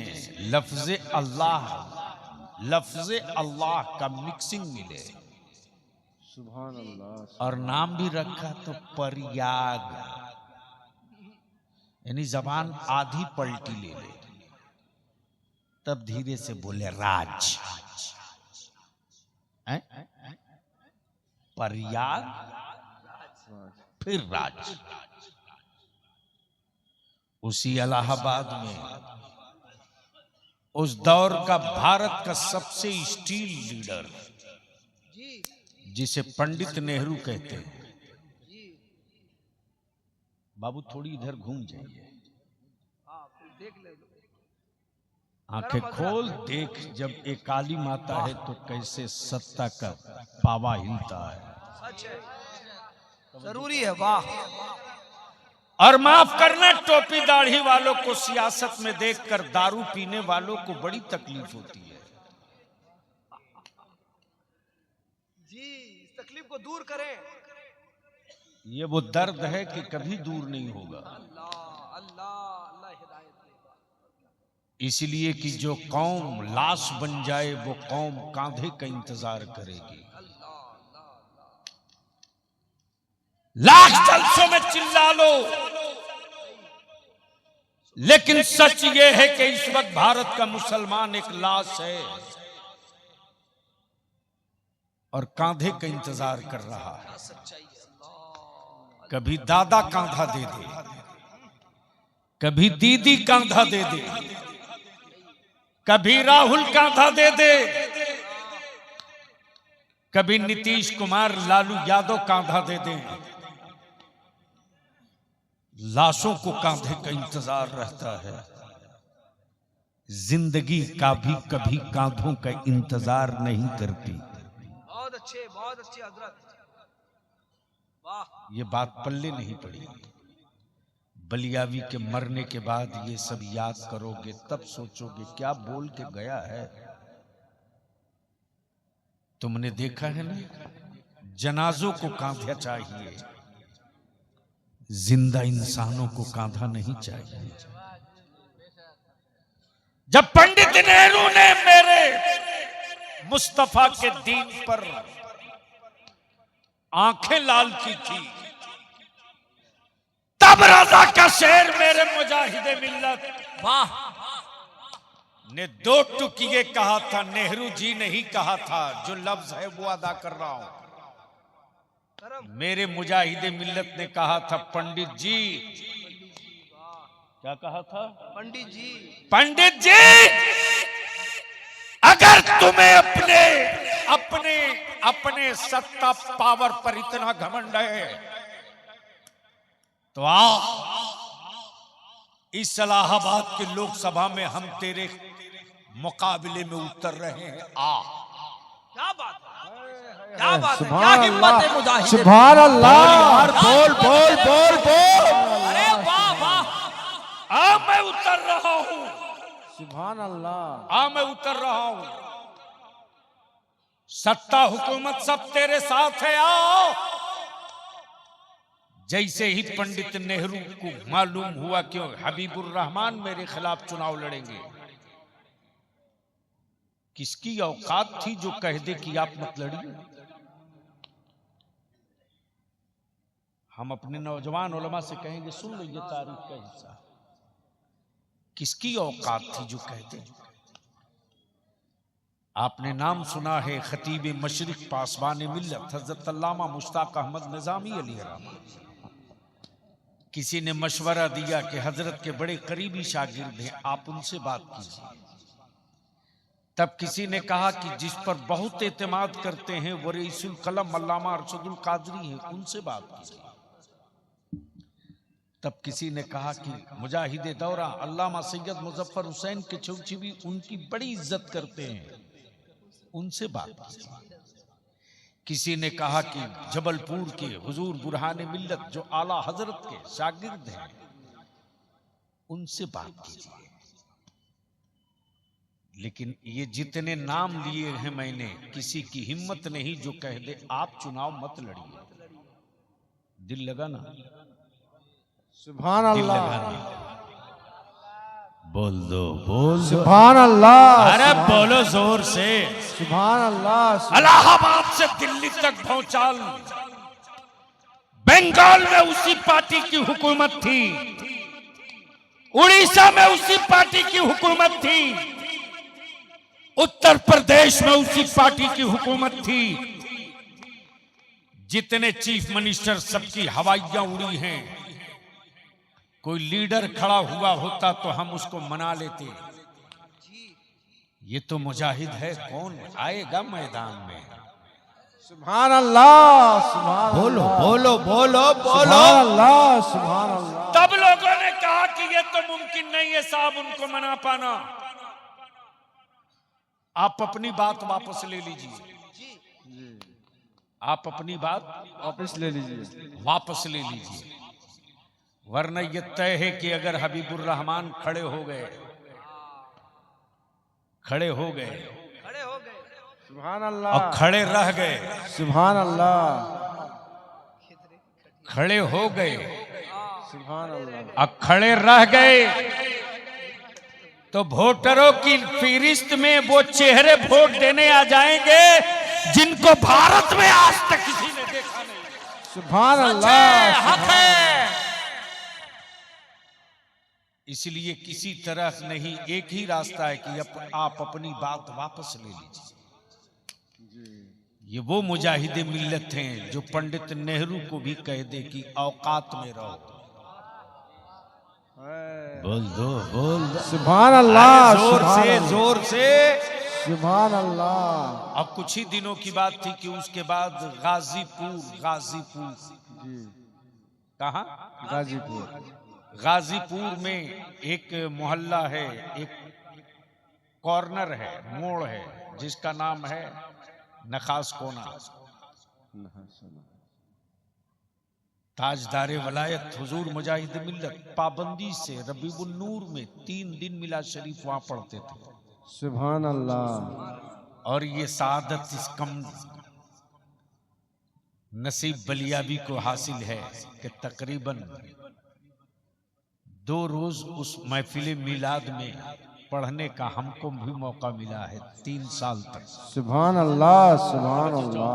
लफ्ज अल्लाह का मिक्सिंग मिले। सुभान अल्लाह। और नाम भी रखा तो प्रयाग, यानी जबान आधी पलटी ले ले, तब धीरे से बोले राज। प्रयाग फिर राज। उसी इलाहाबाद में उस दौर का भारत का सबसे स्टील लीडर, जिसे पंडित नेहरू कहते हैं। बाबू थोड़ी इधर घूम जाइए, आंखें खोल देख, जब एक काली माता है तो कैसे सत्ता का पावा हिलता है। जरूरी है। वाह। और माफ करना, टोपी दाढ़ी वालों को सियासत में देखकर दारू पीने वालों को बड़ी तकलीफ होती है। जी, इस तकलीफ को दूर करें। ये वो दर्द है कि कभी दूर नहीं होगा। अल्लाह अल्लाह हिदायत दे। इसलिए कि जो कौम लाश बन जाए वो कौम कांधे का इंतजार करेगी। लाख जलसों में चिल्ला लो, लेकिन सच ये है कि इस वक्त भारत का मुसलमान एक लाश है और कांधे का इंतजार कर रहा है। कभी दादा कांधा दे दे, कभी दीदी कांधा दे दे, कभी राहुल कांधा दे दे, कभी नीतीश कुमार लालू यादव कांधा दे दे। लाशों को कांधे का इंतजार रहता है, जिंदगी का भी कभी कांधों का इंतजार नहीं करती। बहुत अच्छे हजरत, वाह। ये बात पल्ले नहीं पड़ी। बलियावी के मरने के बाद ये सब याद करोगे तब सोचोगे क्या बोल के गया है। तुमने देखा है ना, जनाजों को कांधा चाहिए, जिंदा इंसानों को कांधा नहीं चाहिए। जब पंडित नेहरू ने मेरे मुस्तफा के दीन पर आंखें लाल की थी, तब रजा का शेर मेरे मुजाहिदे मिल्लत वाह ने दो टुकिए कहा था, नेहरू जी नहीं कहा था। जो लफ्ज है वो अदा कर रहा हूं। मेरे मुजाहिदे मिल्लत ने कहा था, पंडित जी, क्या कहा था? पंडित जी, पंडित जी, अगर तुम्हें अपने अपने अपने सत्ता पावर पर इतना घमंड है तो आ, इस इलाहाबाद के लोकसभा में हम तेरे मुकाबले में उतर रहे हैं। आ, क्या बात है, क्या बात है, क्या सुभान हिम्मत है अल्लाह, मुजाहिद। सुभान अल्लाह, यार बोल बोल बोल बोल। अरे वाह वाह, आ मैं उतर रहा हूं, सुभान अल्लाह, आ मैं उतर रहा हूं। सत्ता हुकूमत सब तेरे साथ है, आओ। जैसे ही पंडित नेहरू को मालूम हुआ कि हबीबुर रहमान मेरे खिलाफ चुनाव लड़ेंगे, किसकी औकात थी जो कह दे कि आप मत लड़िए। हम अपने नौजवान उलमा से कहेंगे, सुन लो ये तारीख का हिस्सा, किसकी औकात थी जो कहते। आपने नाम सुना है खतीब मशरिक पासबान मिल्लत हजरत अल्लामा मुश्ताक अहमद निजामी अलैहिर्रहमत। किसी ने मशवरा दिया कि हजरत के बड़े करीबी शागिर्द हैं, आप उनसे बात कीजिए। तब किसी ने कहा कि जिस पर बहुत एतमाद करते हैं वो रईसुल कलम अल्लामा अरशदुल कादरी हैं, उनसे बात कीजिए। तब किसी ने कहा कि मुजाहिदे दौरा अल्लामा सैयद मुजफ्फर हुसैन के चौचीवी उनकी बड़ी इज्जत करते हैं, उनसे बात कीजिए। किसी ने कहा कि जबलपुर के हुजूर बुरहान मिल्लत जो आला हजरत के शागिर्द हैं, उनसे बात कीजिए। लेकिन ये जितने नाम लिए हैं मैंने, किसी की हिम्मत नहीं जो कह दे आप चुनाव मत लड़िए। दिल लगा ना? सुभान दिल अल्लाह, लगा ना? बोल दो, बोल दो। सुभान अल्लाह, अरे बोलो जोर से। सुभान अल्लाह। इलाहाबाद से दिल्ली तक भौचाल, बंगाल में उसी पार्टी की हुकूमत थी, उड़ीसा में उसी पार्टी की हुकूमत थी, उत्तर प्रदेश में उसी पार्टी की हुकूमत थी। जितने चीफ मिनिस्टर सबकी हवाइयां उड़ी हैं। कोई लीडर खड़ा हुआ होता तो हम उसको मना लेते। ये तो मुजाहिद है, कौन आएगा मैदान में? सुभान अल्लाह, सुभान बोलो अल्लाह, बोलो बोलो बोलो। सुभान अल्लाह, सुभान अल्लाह। तब लोगों ने कहा कि ये तो मुमकिन नहीं है साहब उनको मना पाना। आप अपनी बात वापस ले लीजिए, आप अपनी बात वापस ले लीजिए, वापस ले लीजिए, वरना ये तय है कि अगर हबीबुर रहमान खड़े हो गए, खड़े हो गए सुभान और अल्लाह, खड़े रह गए, सुभान अल्लाह, खड़े हो गए सुभान अल्लाह, और खड़े रह गए, तो वोटरों की फहरिस्त में वो चेहरे वोट देने आ जाएंगे जिनको भारत में आज तक किसी ने देखा नहीं। सुभान अल्लाह। हक है। इसलिए किसी तरह नहीं, एक ही रास्ता है कि आप अपनी बात वापस ले लीजिए। ये वो मुजाहिदे मिल्लत हैं जो पंडित नेहरू को भी कह दे कि औकात में रहो। बोल दो सुभान अल्लाह, जोर सुभान से अल्लाह, जोर से। सुभान अल्लाह। अब कुछ ही दिनों की बात थी कि उसके बाद गाजीपुर जी, कहाँ, गाजीपुर में एक मोहल्ला है, एक कॉर्नर है, मोड़ है, जिसका नाम है नखास कोना। ताजदारे वलायत हुजूर मुजाहिद मिल्लत पाबंदी से रबीउन नूर में 3 दिन मिलाद शरीफ वहां पढ़ते थे। सुभान अल्लाह। और ये सादत इस कम नसीब बलियाबी को हासिल है कि तकरीबन 2 रोज उस महफिल मिलाद में पढ़ने का हमको भी मौका मिला है 3 साल तक। सुभान अल्लाह, सुभान अल्लाह।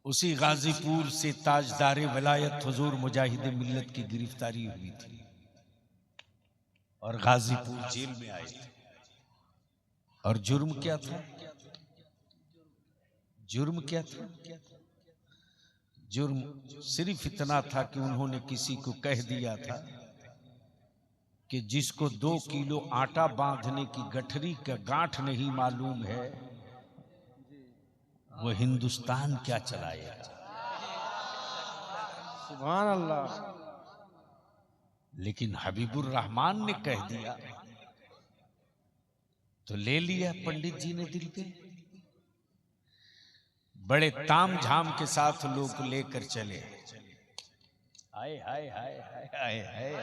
उसी गाजीपुर से ताजदारे वलायत हुजूर मुजाहिद मिल्लत की गिरफ्तारी हुई थी और गाजीपुर जेल में आए थे। और जुर्म क्या था? जुर्म क्या था? जुर्म सिर्फ इतना था कि उन्होंने किसी को कह दिया था कि जिसको 2 किलो आटा बांधने की गठरी का गांठ नहीं मालूम है वो हिंदुस्तान क्या चलाएगा। सुभान अल्लाह। लेकिन हबीबुर रहमान ने कह दिया तो ले लिया पंडित जी ने दिल पे। बड़े ताम झाम के साथ लोग लेकर चले। हाय हाय हाय हाय हाय,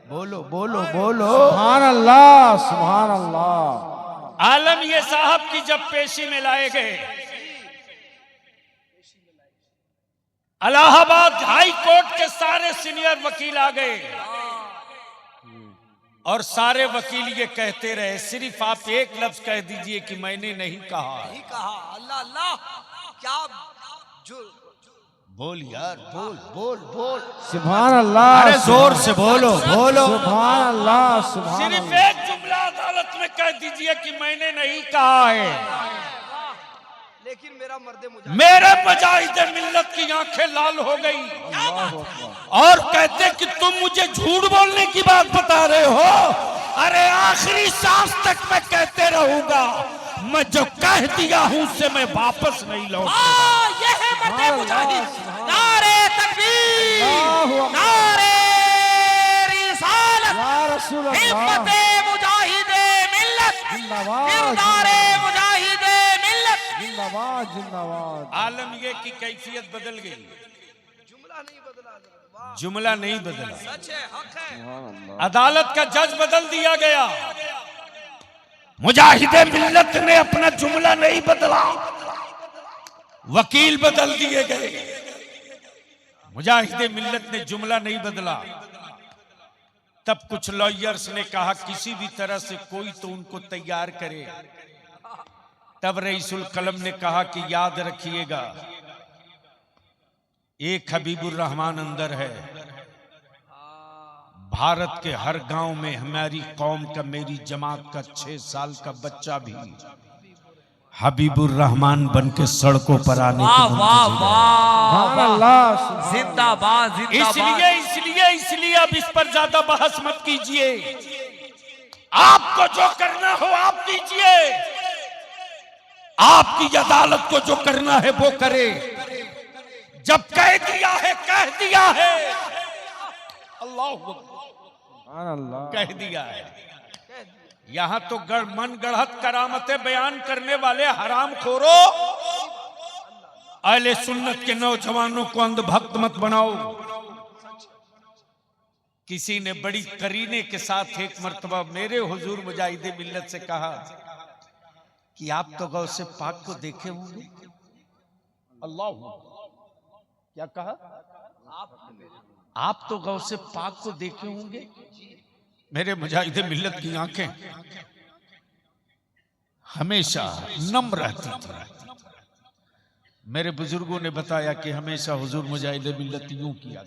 बोलो बोलो बोलो। सुभान अल्लाह, सुभान अल्लाह। आलम ये साहब की जब पेशी में लाए गए, इलाहाबाद हाई कोर्ट के सारे सीनियर वकील आ गए और सारे वकील ये कहते रहे सिर्फ आप एक लफ्ज कह दीजिए कि मैंने नहीं कहा। नहीं कहा। अल्लाह अल्लाह, क्या बोल यार, बोल बोल बोल। सुभान अल्लाह। अरे जोर से बोलो बोलो। सुभान अल्लाह, सुभान सिर्फ अल्लाह। एक जुमला अदालत में कह दीजिए कि मैंने नहीं कहा है। लेकिन मेरे मुजाहिद मिल्लत की आंखें लाल हो गई और कहते कि तुम मुझे झूठ बोलने की बात बता रहे हो। अरे आखिरी सांस तक मैं कहते रहूंगा, मैं जो कह दिया हूं उससे मैं वापस नहीं लौटूंगा। ये है मर्द मुजाहिद। नारे तकबीर, नारे रिसालत, या रसूल अल्लाह, हिम्मत मुजाहिद मिल्लत, जिंदाबाद, नारे मुजाहिद मिल्लत, जिंदाबाद, जिंदाबाद। आलम ये की कैफियत बदल गई, जुमला नहीं बदला, जुमला नहीं बदला। सच है, हक है। सुभान अल्लाह। अदालत का जज बदल दिया गया, मुजाहिदे मिल्लत ने अपना जुमला नहीं बदला, वकील बदल दिए गए। मुजाहिदे मिल्लत ने जुमला नहीं बदला। तब कुछ लॉयर्स ने कहा किसी भी तरह से कोई तो उनको तैयार करे। तब रईसुल कलम ने कहा कि याद रखिएगा, एक हबीबुर रहमान अंदर है। भारत के हर गांव में हमारी कौम का, मेरी जमात का 6 साल का बच्चा भी हबीबुर रहमान बन के सड़कों पर आने वाह की वाह सुभान वाह, अल्लाह। जिंदाबाद जिंदाबाद। इसलिए अब इस पर ज्यादा बहस मत कीजिए। आपको जो करना हो आप कीजिए, आपकी अदालत को जो करना है वो करे। जब कह दिया है कह दिया है, अल्लाह सुभान अल्लाह। कह दिया है। यहां तो मन गढ़त करामतें बयान करने वाले हराम खोरो, अहले सुन्नत के नौजवानों को अंधभक्त मत बनाओ। किसी ने बड़ी करीने के साथ एक मर्तबा मेरे हुजूर मुजाहिदे मिल्लत से कहा कि आप तो गौसे पाक को देखे होंगे। अल्लाह, क्या कहा? आप तो गौसे पाक को देखे होंगे। मेरे मुजाहिदे मिल्लत की आंखें हमेशा नम रहती थी। मेरे बुजुर्गों ने बताया कि हमेशा हुजूर मुजाहिदे मिल्लत यूं किया,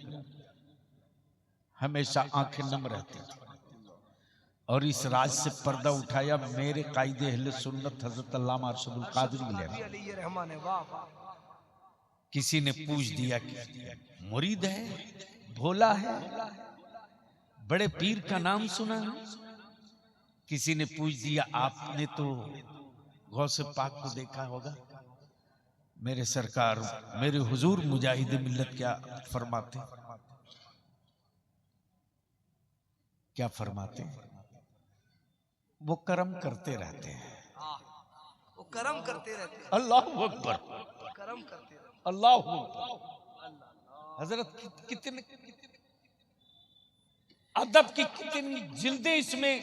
हमेशा आंखें नम रहती थी। और इस राज से पर्दा उठाया मेरे कायदे अहले सुन्नत हजरत अल्लामा अरशदुल कादरी ने। किसी ने पूछ दिया कि मुरीद है, भोला है, बड़े पीर का नाम सुना है। किसी ने पूछ दिया आपने तो गौसे पाक को देखा होगा। मेरे सरकार, मेरे हुजूर मुजाहिद मिल्लत क्या फरमाते, क्या फरमाते? वो कर्म करते रहते हैं, वो कर्म करते रहते हैं। अल्लाह अकबर, कर्म करते रहते हैं। अल्लाह अकबर। हजरत कितने अदब की कितनी जिल्दें इसमें,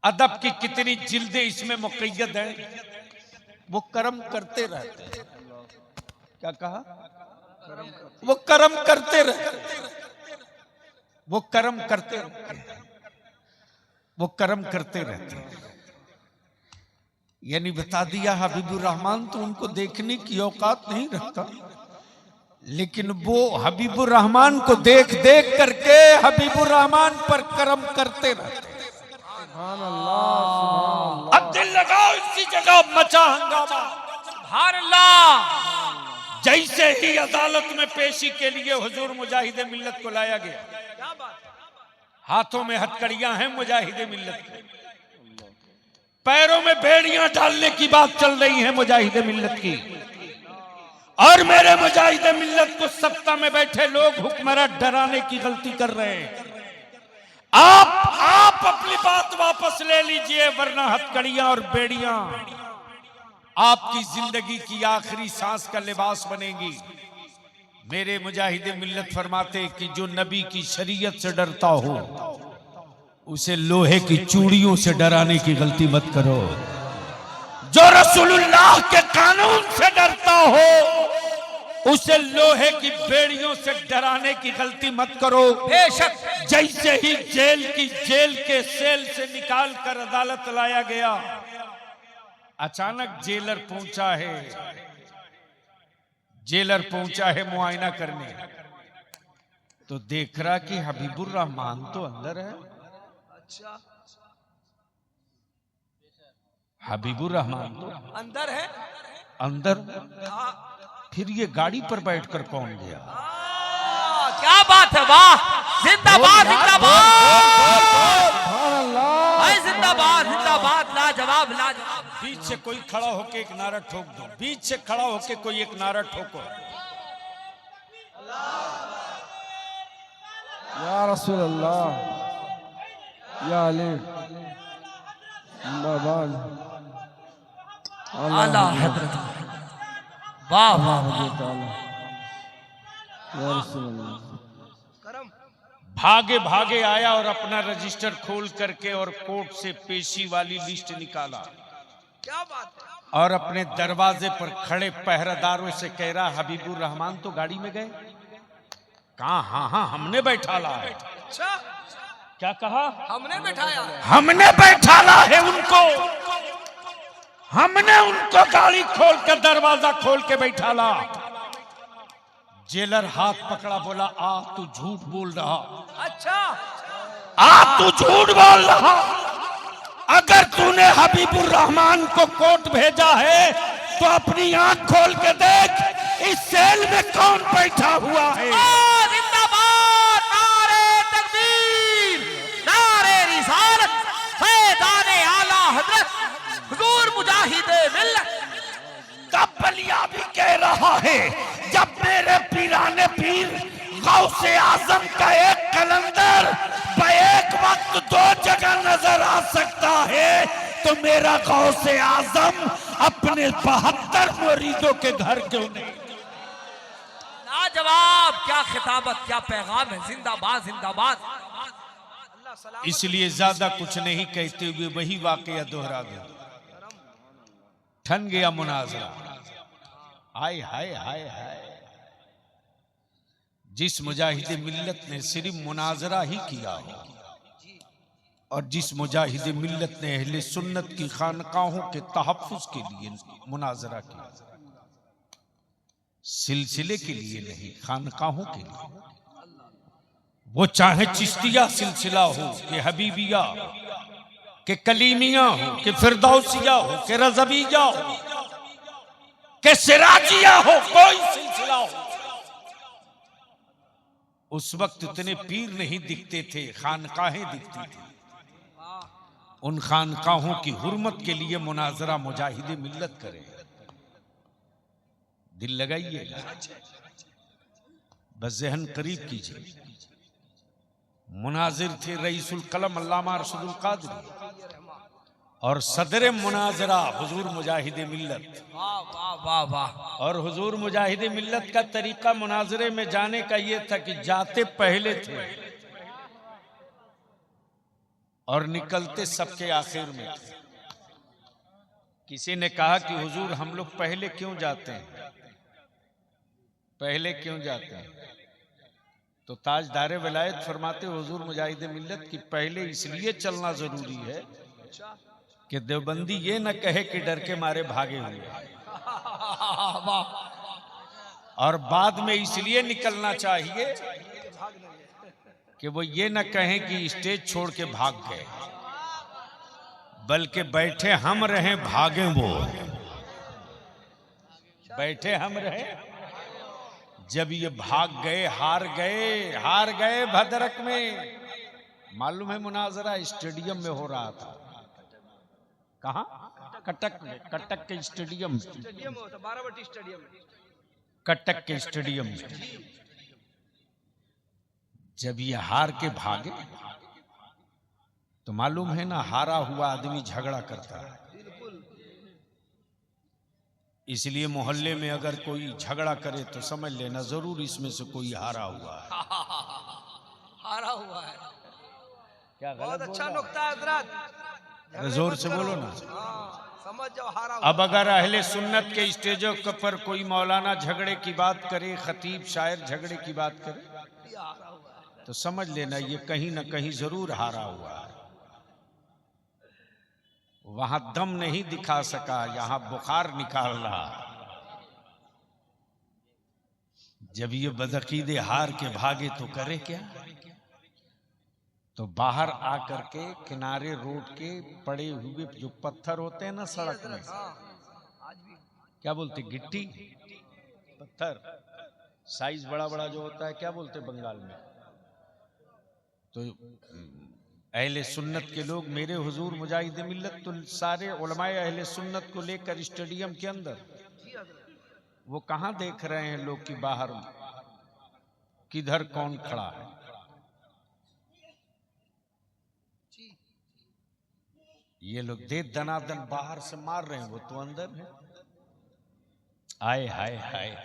अदब की कितनी जिल्दें इसमें मुक़य्यद हैं। वो कर्म करते रहते हैं। क्या कहा? वो कर्म करते रहते हैं, वो कर्म करते रहते हैं, वो कर्म करते रहते हैं। यानी बता दिया हबीबुर रहमान तो उनको देखने की औकात नहीं रखता, लेकिन वो हबीबुर रहमान को देख देख करके हबीबुर रहमान पर कर्म करते रहते हैं। अब दिल लगाओ, इसी जगह मचा हंगामा। सुभान अल्लाह। जैसे ही अदालत में पेशी के लिए हुजूर मुजाहिद मिल्लत को लाया गया, हाथों में हथकड़ियां हैं मुजाहिद मिल्लत के, पैरों में बेड़ियां डालने की बात चल रही है मुजाहिद मिल्लत की, और मेरे मुजाहिद मिल्लत को सत्ता में बैठे लोग हुक्मरान डराने की गलती कर रहे हैं। आप अपनी बात वापस ले लीजिए, वरना हथकड़ियां और बेड़ियां आपकी जिंदगी की आखिरी सांस का लिबास बनेगी। मेरे मुजाहिद मिल्लत फरमाते कि जो नबी की शरीयत से डरता हो उसे लोहे की चूड़ियों से डराने की गलती मत करो। जो रसूलुल्लाह के कानून से डरता हो उसे लोहे की बेड़ियों से डराने की गलती मत करो। बेशक जैसे ही जेल के सेल से निकाल कर अदालत लाया गया, अचानक जेलर पहुंचा है मुआयना करने, तो देख रहा कि हबीबुर रहमान तो अंदर है। अच्छा, हबीबुर रहमान तो अंदर है। अंदर फिर ये गाड़ी पर बैठकर कौन गया? क्या बात है, वाह, जिंदाबाद जिंदाबाद, भाई जिंदाबाद जिंदाबाद, लाजवाब लाजवाब। बीच से कोई खड़ा होके एक नारा ठोक दो, बीच से खड़ा होके कोई एक नारा ठोको। या रसूल अल्लाह, या अली जिंदाबाद, आला हजरत, वाह वाह या रसूल अल्लाह। भागे भागे आया और अपना रजिस्टर खोल करके और कोर्ट से पेशी वाली लिस्ट निकाला। क्या बात है। और अपने दरवाजे पर खड़े पहरेदारों से कह रहा, हबीबुर रहमान तो गाड़ी में गए? कहा हाँ हमने बैठाला है। अच्छा, क्या कहा? हमने बैठाया है। हमने बैठाला है उनको, हमने उनको गाड़ी खोल कर दरवाजा खोल के बैठाला। जेलर हाथ पकड़ा, बोला आ तू झूठ बोल रहा। अच्छा, आ तू झूठ बोल रहा। अगर तूने हबीबुर रहमान को कोर्ट भेजा है तो अपनी आंख खोल के देख, इस सेल में कौन बैठा हुआ है। जिंदाबाद, नारे तकबीर, नारे रिसालत, फैज़ाने आला हजरत हुजूर मुजाहिद मिल्लत। तब बलिया भी कह रहा है, जब मेरे पीराने पीर गौसे आजम का एक कलंदर एक वक्त दो जगह नजर आ सकता है, तो मेरा गौसे आजम अपने 72 मुरीदों के घर क्यों नहीं? लाजवाब, क्या खिताबत, क्या पैगाम है। जिंदाबाद जिंदाबाद। इसलिए ज्यादा कुछ नहीं कहते हुए वही वाकया दोहरा गया। ठन गया मुनाजरा। हाय हाय हाय हाय। जिस मुजाहिद मिल्लत ने सिर्फ मुनाजरा ही किया हो, और जिस मुजाहिद मिल्लत ने अहले सुन्नत की खानकाहों के तहफ्फुज के लिए मुनाजरा किया, सिलसिले के लिए नहीं, खानकाहों के लिए, वो चाहे चिश्तिया सिलसिला हो कि हबीबिया कि कलीमिया हो कि फिरदौसिया हो कि रज़विया हो कि सिराजिया हो, कोई सिलसिला हो, उस वक्त इतने पीर नहीं दिखते थे, खानकाहें दिखती थी। उन खानकाहों की हुर्मत के लिए मुनाजरा मुजाहिदे मिल्लत करें। दिल लगाइएगा, बस ज़हन करीब कीजिए। मुनाजिर थे रईसुल कलम अल्लामा अरशदुल कादरी और सदर मुनाजरा हुजूर मुजाहिदे मिल्लत। वाह वाह वाह वाह। और हुजूर मुजाहिदे मिल्लत का तरीका मुनाजरे में जाने का यह था कि जाते पहले थे और निकलते सबके आखिर में थे। किसी ने कहा कि हुजूर हम लोग पहले क्यों जाते हैं, पहले क्यों जाते हैं? तो ताजदारे विलायत फरमाते हुजूर मुजाहिदे मिल्लत की पहले इसलिए चलना जरूरी है कि देवबंदी ये न कहे कि डर के मारे भागे हुए, और बाद में इसलिए निकलना चाहिए कि वो ये न कहें कि स्टेज छोड़ के भाग गए, बल्कि बैठे हम रहे भागे वो, बैठे हम रहे। जब ये भाग गए, हार गए भद्रक में। मालूम है मुनाजरा स्टेडियम में हो रहा था। कहां? कटक में, कटक के स्टेडियम, बाराबटी स्टेडियम, कटक के स्टेडियम में। जब ये हार के भागे तो मालूम है ना, हारा हुआ आदमी झगड़ा करता है। इसलिए मोहल्ले में अगर कोई झगड़ा करे तो समझ लेना जरूर इसमें से कोई हारा हुआ है। हारा हुआ है। क्या बहुत गलत अच्छा बोला? नुक्ता है हजरत, जोर से बोलो ना। समझ जाओ हारा अब अगर अहले सुन्नत के स्टेजों पर कोई मौलाना झगड़े की बात करे, खतीब शायर झगड़े की बात करे, तो समझ लेना ये कहीं ना कहीं जरूर हारा हुआ है। वहां दम नहीं दिखा सका, यहां बुखार निकाल रहा। जब ये बदअकीदे हार के भागे तो करे क्या? तो बाहर आकर के किनारे रोड के पड़े हुए जो पत्थर होते हैं ना सड़क में, क्या बोलते, गिट्टी पत्थर, साइज बड़ा बड़ा जो होता है, क्या बोलते बंगाल में? तो अहले सुन्नत के लोग, मेरे हुजूर मुजाहिदे मिल्लत तो सारे उलमाए अहले सुन्नत को लेकर स्टेडियम के अंदर, वो कहां देख रहे हैं लोग कि बाहर किधर कौन खड़ा है। ये लोग दे दनादन बाहर से मार रहे हैं, वो तो अंदर है। आए हाय हाय,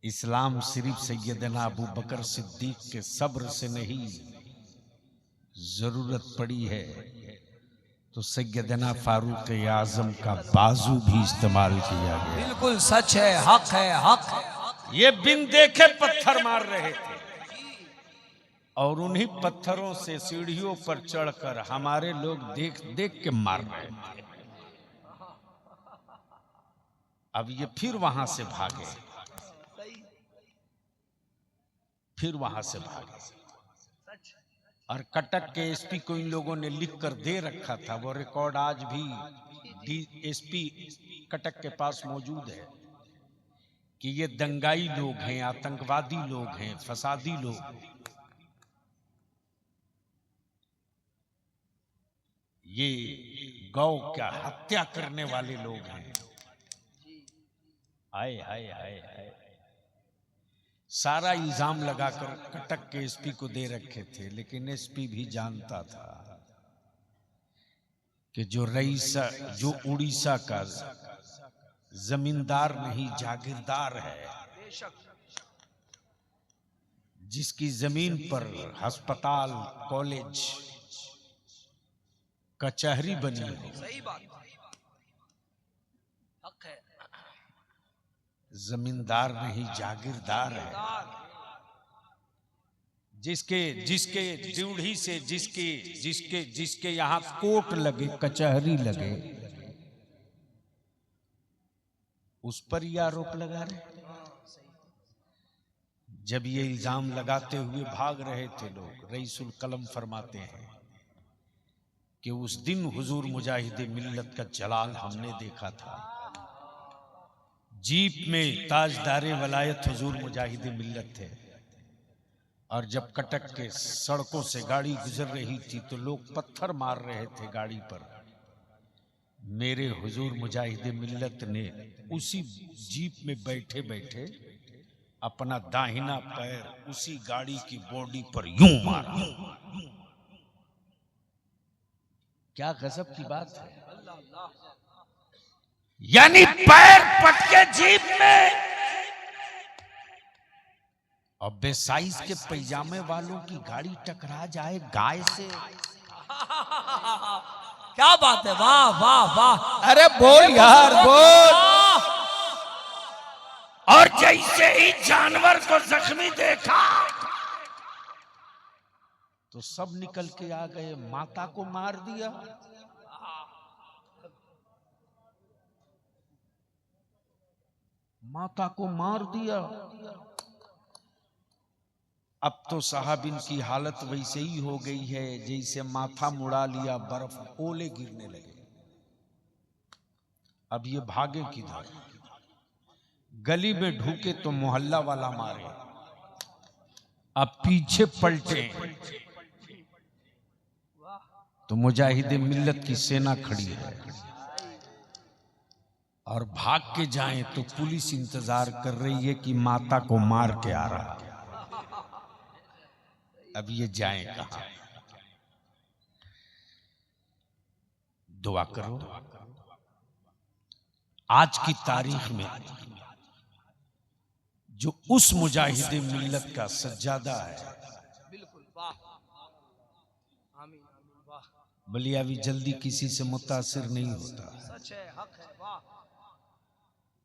इस्लाम सिर्फ सैयदना अबू बकर सिद्दीक के सब्र से नहीं, जरूरत पड़ी है तो सैयदना फारूक आजम का बाजू भी इस्तेमाल किया गया। बिल्कुल सच है, हक है, हक है। ये बिन देखे पत्थर मार रहे थे और उन्हीं पत्थरों से सीढ़ियों पर चढ़कर हमारे लोग देख देख के मार रहे थे। अब ये फिर वहां से भागे, फिर वहां से भागे। और कटक के एसपी को इन लोगों ने लिख कर दे रखा था, वो रिकॉर्ड आज भी एसपी कटक के पास मौजूद है कि ये दंगाई लोग हैं, आतंकवादी लोग हैं, फसादी लोग, ये गौ का हत्या करने वाले लोग हैं। आए हाय हाय हाय, सारा इल्जाम लगाकर कटक के एसपी को दे रखे थे। लेकिन एसपी भी जानता था कि जो उड़ीसा का जमींदार नहीं जागीरदार है, जिसकी जमीन पर अस्पताल, कॉलेज, कचहरी बनी हो, सही बात, हक है। जमींदार नहीं जागीरदार है, जिसके जिसके ड्यूढ़ी से जिसके जिसके जिसके यहाँ कोर्ट लगे, कचहरी लगे, उस पर यह आरोप लगा रहे। जब ये इल्जाम लगाते हुए भाग रहे थे लोग, रईसुल कलम फरमाते हैं कि उस दिन हुजूर मुजाहिद मिल्लत का जलाल हमने देखा था। जीप में ताजदारे वलायत हुजूर मुजाहिद मिल्लत थे, और जब कटक के सड़कों से गाड़ी गुजर रही थी तो लोग पत्थर मार रहे थे गाड़ी पर। मेरे हुजूर मुजाहिद मिल्लत ने उसी जीप में बैठे बैठे अपना दाहिना पैर उसी गाड़ी की बॉडी पर यूं मारा। क्या गजब की बात है। यानी पैर पटके जीप में, और बेसाइज के पैजामे वालों की गाड़ी टकरा जाए गाय से। क्या बात है, वाह वाह वाह। अरे बोल यार बोल। और जैसे ही जानवर को जख्मी देखा तो सब निकल के आ गए, माता को मार दिया। माता को मार दिया। अब तो साहबिन की हालत वैसे ही हो गई है जैसे माथा मुड़ा लिया, बर्फ ओले गिरने लगे। अब ये भागे किधर? गली में ढूके तो मोहल्ला वाला मारे, अब पीछे पलटे तो मुजाहिद मिल्लत की सेना खड़ी है, और भाग के जाएं तो पुलिस इंतजार कर रही है कि माता को मार के आ रहा है। अब ये जाएं कहां? दुआ करो आज की तारीख में जो उस मुजाहिद मिल्लत का सज्जादा है, बिल्कुल वाह, आमीन वाह। बलियावी जल्दी किसी से मुतासिर नहीं होता। सच है, हक है, वाह।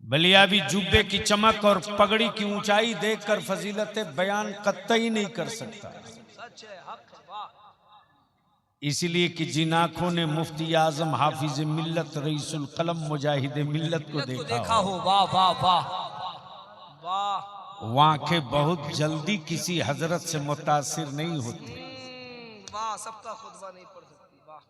बलियावी जुब्बे की चमक और पगड़ी की ऊंचाई देखकर फजीलत बयान कतई नहीं कर सकता। सच है, हक है, वाह। इसलिए कि जिन आंखों ने मुफ्ती आजम हाफिज मिल्लत रईसुल कलम मुजाहिद मिल्लत को देखा हो, वाह वाह वाह वाह। वो आंखें बहुत जल्दी किसी हजरत से मुतासिर नहीं होती। वाह, सबका खुतबा नहीं पढ़ सकती, वाह।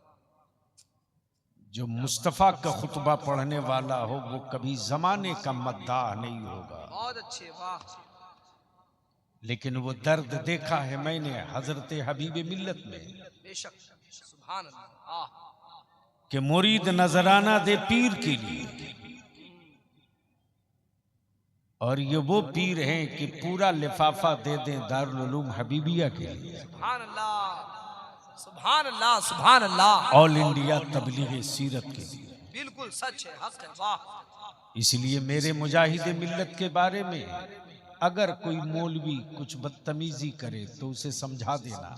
जो मुस्तफा का खुतबा पढ़ने वाला हो वो कभी जमाने का मद्दाह नहीं होगा। बहुत अच्छे, वाह। लेकिन वो दर्द देखा है मैंने हजरत हबीब मिल्लत में, बेशक, सुभान अल्लाह, कि मुरीद नजराना दे पीर के लिए, और ये वो पीर हैं कि पूरा लिफाफा दे दें दारुल उलूम हबीबिया के लिए। सुभान अल्लाह, सुभान अल्लाह, सुभान अल्लाह। ऑल इंडिया तबलीग सीरत के लिए। बिल्कुल सच है, हक है, वाह। इसलिए मेरे मुजाहिद मिल्लत के बारे में अगर कोई मौलवी कुछ बदतमीजी करे तो उसे समझा देना,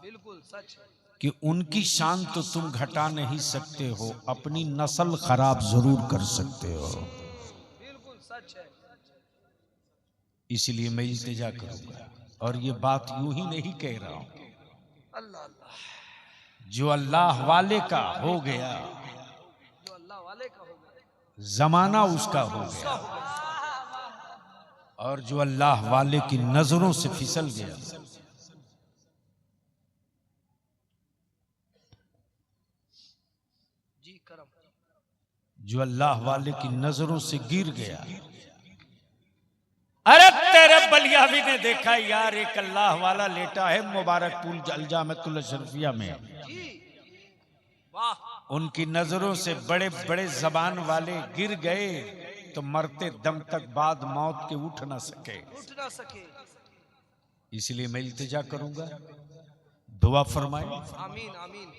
बिल्कुल सच है कि उनकी शान तो तुम घटा नहीं सकते हो, अपनी नस्ल खराब जरूर कर सकते हो। बिल्कुल सच है। इसलिए मैं इल्तिजा करूंगा, और ये बात यूं ही नहीं कह रहा हूं, अल्लाह अल्लाह। जो अल्लाह वाले का हो गया, जो अल्लाह वाले का हो गया, जमाना उसका हो गया, और जो अल्लाह वाले की नजरों से फिसल गया, जी करम, जो अल्लाह वाले की नजरों से गिर गया। अरे तेरे बलियावी ने देखा यार, एक अल्लाह वाला लेटा है मुबारकपुर अलजामतुल अशरफिया में, वाह। उनकी नजरों से बड़े बड़े जबान वाले गिर गए तो मरते दम तक बाद मौत के उठ ना सके। उठ ना सके। इसलिए मैं इल्तिजा करूंगा, दुआ फरमाए। आमीन आमीन।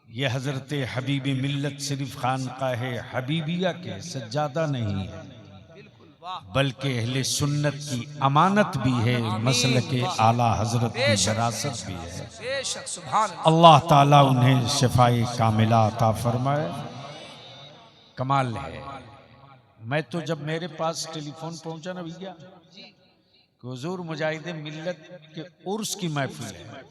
ये हजरत हबीबी मिल्लत सिर्फ खानकाह हबीबिया के सज्जादा नहीं है, बल्कि अहले सुन्नत की अमानत भी है, मसल के आला हजरत की विरासत भी है। बेशक, सुभान अल्लाह ताला उन्हें शिफाए कामिला अता फरमाए। कमाल है। मैं तो जब मेरे पास टेलीफोन पहुंचा ना भैया कि हुजूर मुजाहिद मिल्लत के उर्स की महफिल है,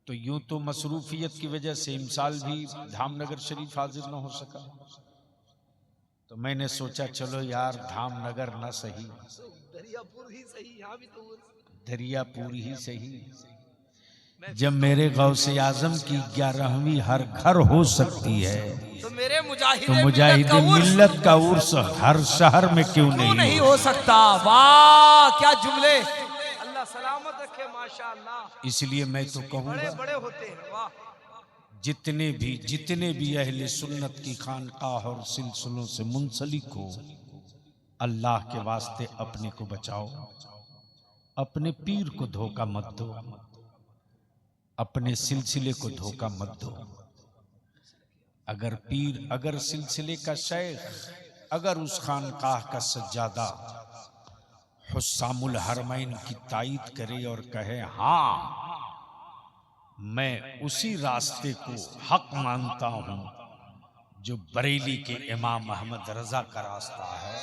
तो यूं तो मसरूफियत की वजह से इमसाल भी धामनगर शरीफ हाजिर न हो सका, तो मैंने सोचा चलो यार धामनगर ना सही दरियापुर ही सही, यहाँ भी तो दरियापुर ही सही। जब मेरे गौसे आजम की 11वीं हर घर हो सकती है, तो मेरे तो मुजाहिदे मिल्लत का उर्स हर शहर में क्यों नहीं हो सकता। वाह क्या जुमले। अल्लाह सलामत रखे माशाअल्लाह। इसलिए मैं तो बड़े कहूँगा बड़े होते हैं, वाह। जितने भी अहले सुन्नत की खानकाह और सिलसिलों से मुंसलिक हो, अल्लाह के वास्ते अपने को बचाओ, अपने पीर को धोखा मत दो, अपने सिलसिले को धोखा मत दो। अगर पीर, अगर सिलसिले का शेख, अगर उस खानकाह का सज्जादा हुस्सामुल हरमैन की तायीद करे और कहे हाँ मैं उसी रास्ते को हक मानता हूं जो बरेली के इमाम अहमद रजा का रास्ता है,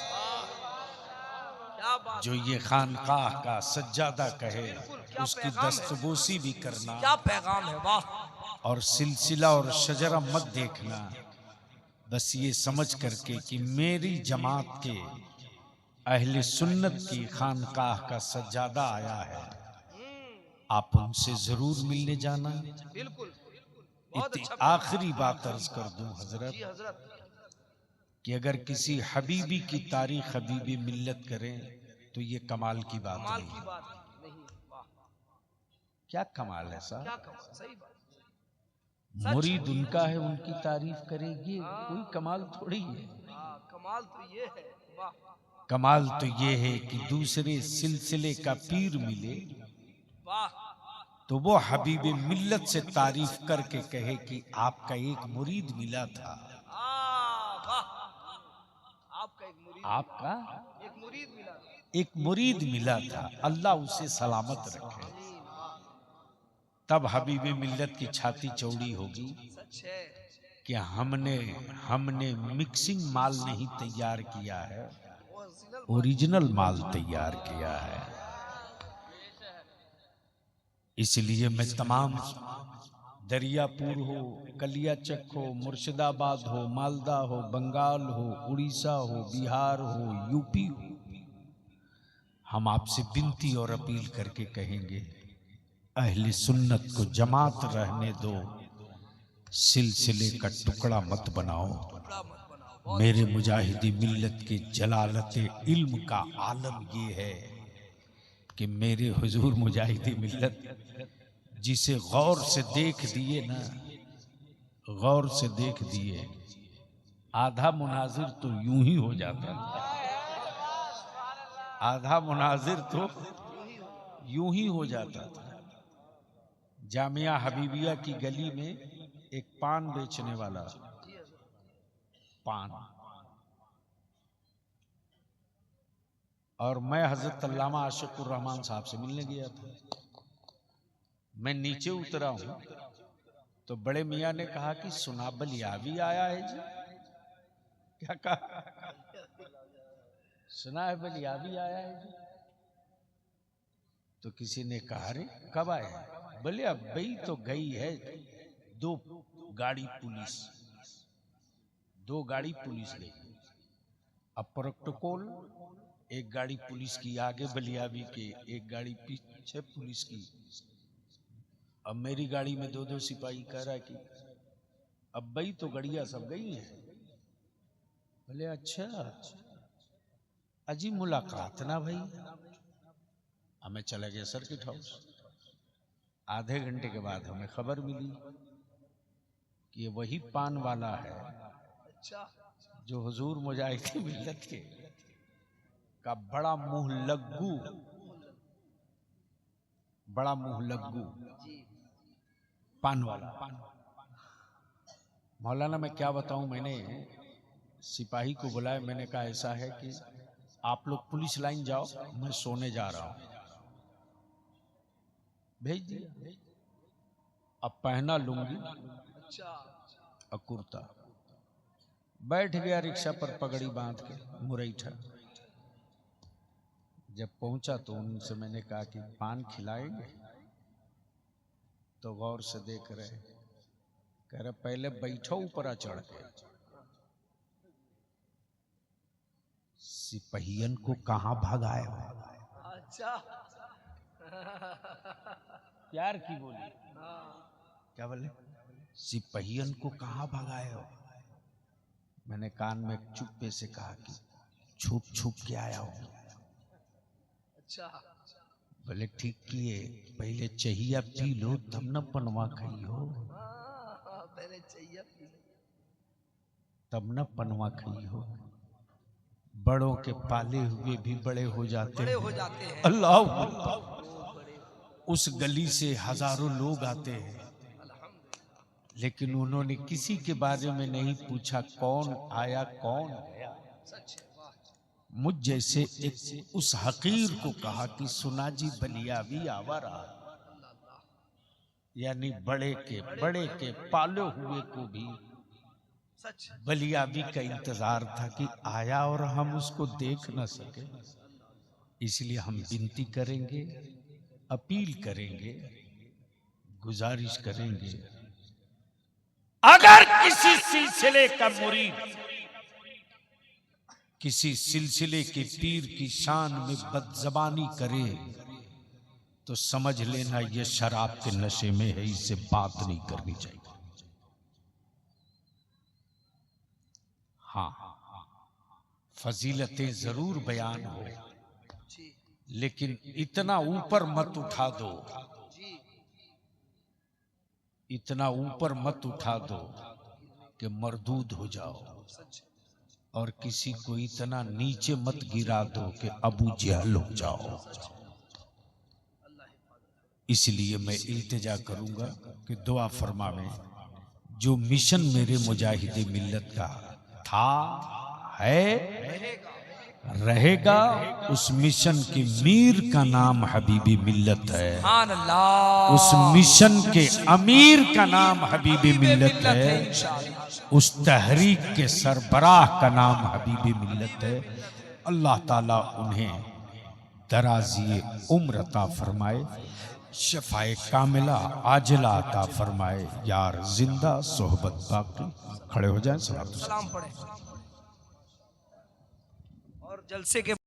जो ये खानकाह का सज्जादा कहे उसकी दस्तबोसी भी करना, क्या पैगाम है। वाह। और सिलसिला और शजरा मत देखना, बस ये समझ करके कि मेरी जमात के अहले सुन्नत की खानकाह का सज्जादा आया है, आप उनसे जरूर मिलने जाना। बिल्कुल। आखिरी बात अर्ज कर दूं हजरत, कि अगर किसी हबीबी की तारीख हबीबी मिल्लत करें तो ये कमाल की बात नहीं। क्या कमाल है साहब, सही बात। मुरीद उनका है, उनकी तारीफ करेगी, कोई कमाल थोड़ी है। कमाल तो ये है, वाह। कमाल तो ये है कि दूसरे सिलसिले का पीर मिले तो वो हबीब मिल्लत से तारीफ करके कहे कि आपका एक मुरीद मिला था, आपका एक मुरीद मिला था, अल्लाह उसे सलामत रखे। तब हबीब मिल्लत की छाती चौड़ी होगी कि हमने मिक्सिंग माल नहीं तैयार किया है, ओरिजिनल माल तैयार किया है। इसलिए मैं तमाम दरियापुर हो, कलियाचक हो, मुर्शिदाबाद हो, मालदा हो, बंगाल हो, उड़ीसा हो, बिहार हो, यूपी हो, हम आपसे विनती और अपील करके कहेंगे अहले सुन्नत को जमात रहने दो, सिलसिले का टुकड़ा मत बनाओ। मेरे मुजाहिदी मिल्लत के जलालते इल्म का आलम ये है कि मेरे हुजूर मुजाहिदी मिल्लत जिसे गौर से देख दिए ना, गौर से देख दिए, आधा मुनाजिर तो यूं ही हो जाता, आधा मुनाजिर तो यूं ही हो जाता था। जामिया हबीबिया की गली में एक पान बेचने वाला, पान, और मैं हजरत अल्लामा आशिकुर रहमान साहब से मिलने गया था। मैं नीचे उतरा हूं तो बड़े मियाँ ने कहा कि सुना बलियावी आया है जी। क्या कहा? सुना है बलियावी आया है जी। तो किसी ने कहा अरे कब आया? बोले अब भाई तो गई है, दो गाड़ी पुलिस गई। अब प्रोटोकॉल, एक गाड़ी पुलिस की आगे बलियावी के, एक गाड़ी पीछे पुलिस की। अब मेरी गाड़ी में दो सिपाही कह रहा है कि अब भाई तो गड़िया सब गई हैं। बोले अच्छा, अजी मुलाकात ना भाई। हमें चले गए सर्किट हाउस। आधे घंटे के बाद हमें खबर मिली कि ये वही पान वाला है जो हुजूर मुजाहिदी मिल्लत के का बड़ा मुंह लग्गू पान वाला। मौलाना मैं क्या बताऊं, मैंने सिपाही को बुलाया, मैंने कहा ऐसा है कि आप लोग पुलिस लाइन जाओ, मैं सोने जा रहा हूं। भेज दिया। अब पहना लूंगी और कुर्ता, बैठ गया रिक्शा पर पगड़ी बांध के मुरैठा। जब पहुंचा तो उनसे मैंने कहा कि पान खिलाएंगे? तो गौर से देख रहे, कह रहे पहले बैठो ऊपर चढ़ के, सिपहियन को कहां भगाए हो? अच्छा प्यार की बोली। क्या बोले? सिपहियन को कहां भगाए हो? मैंने कान में चुप्पे से कहा कि छुप छुप के आया हूं। अच्छा बोले ठीक किए, पहले चाहिए पी लो तब न पनवा खाई हो, पहले चाहिए तब न पनवा खाई हो। बड़ों के पाले हुए भी बड़े हो जाते बड़े हैं। हो जाते हैं। अल्लाह उस गली से हजारों लोग आते हैं, लेकिन उन्होंने किसी के बारे में नहीं पूछा कौन आया कौन गया। सच है, वाह। मुझ जैसे एक उस हकीर को कहा कि सुना जी बलियावी आवारा, यानी बड़े के पाले हुए को भी सच बलियावी का इंतजार था कि आया और हम उसको देख न सके। इसलिए हम विनती करेंगे, अपील करेंगे, गुजारिश करेंगे, अगर किसी सिलसिले का मुरीद किसी सिलसिले के पीर की शान में बदजबानी करे तो समझ लेना ये शराब के नशे में है, इससे बात नहीं करनी चाहिए। हाँ, फजीलतें जरूर बयान हो, जी लेकिन इतना ऊपर मत उठा दो, जी इतना ऊपर मत उठा दो कि मरदूद हो जाओ, सच और किसी को इतना नीचे मत गिरा दो कि अबू जहल हो जाओ। इसलिए मैं इल्तिजा करूंगा कि दुआ फरमावे, जो मिशन मेरे मुजाहिदे मिल्लत का था, है, रहेगा, उस मिशन के मीर का नाम हबीबी मिल्लत है। सुभान अल्लाह। उस मिशन के अमीर का नाम हबीबी मिल्लत है। इंशाअल्लाह। उस तहरीक के सरबराह का नाम हबीबी मिल्लत है। अल्लाह ताला उन्हें दराज़ी उम्र अता फरमाए, शफ़ाए कामिला आजिला अता फरमाए। यार जिंदा सोहबत बाकी। खड़े हो जाएं, सलाम सलाम पढ़े और जलसे के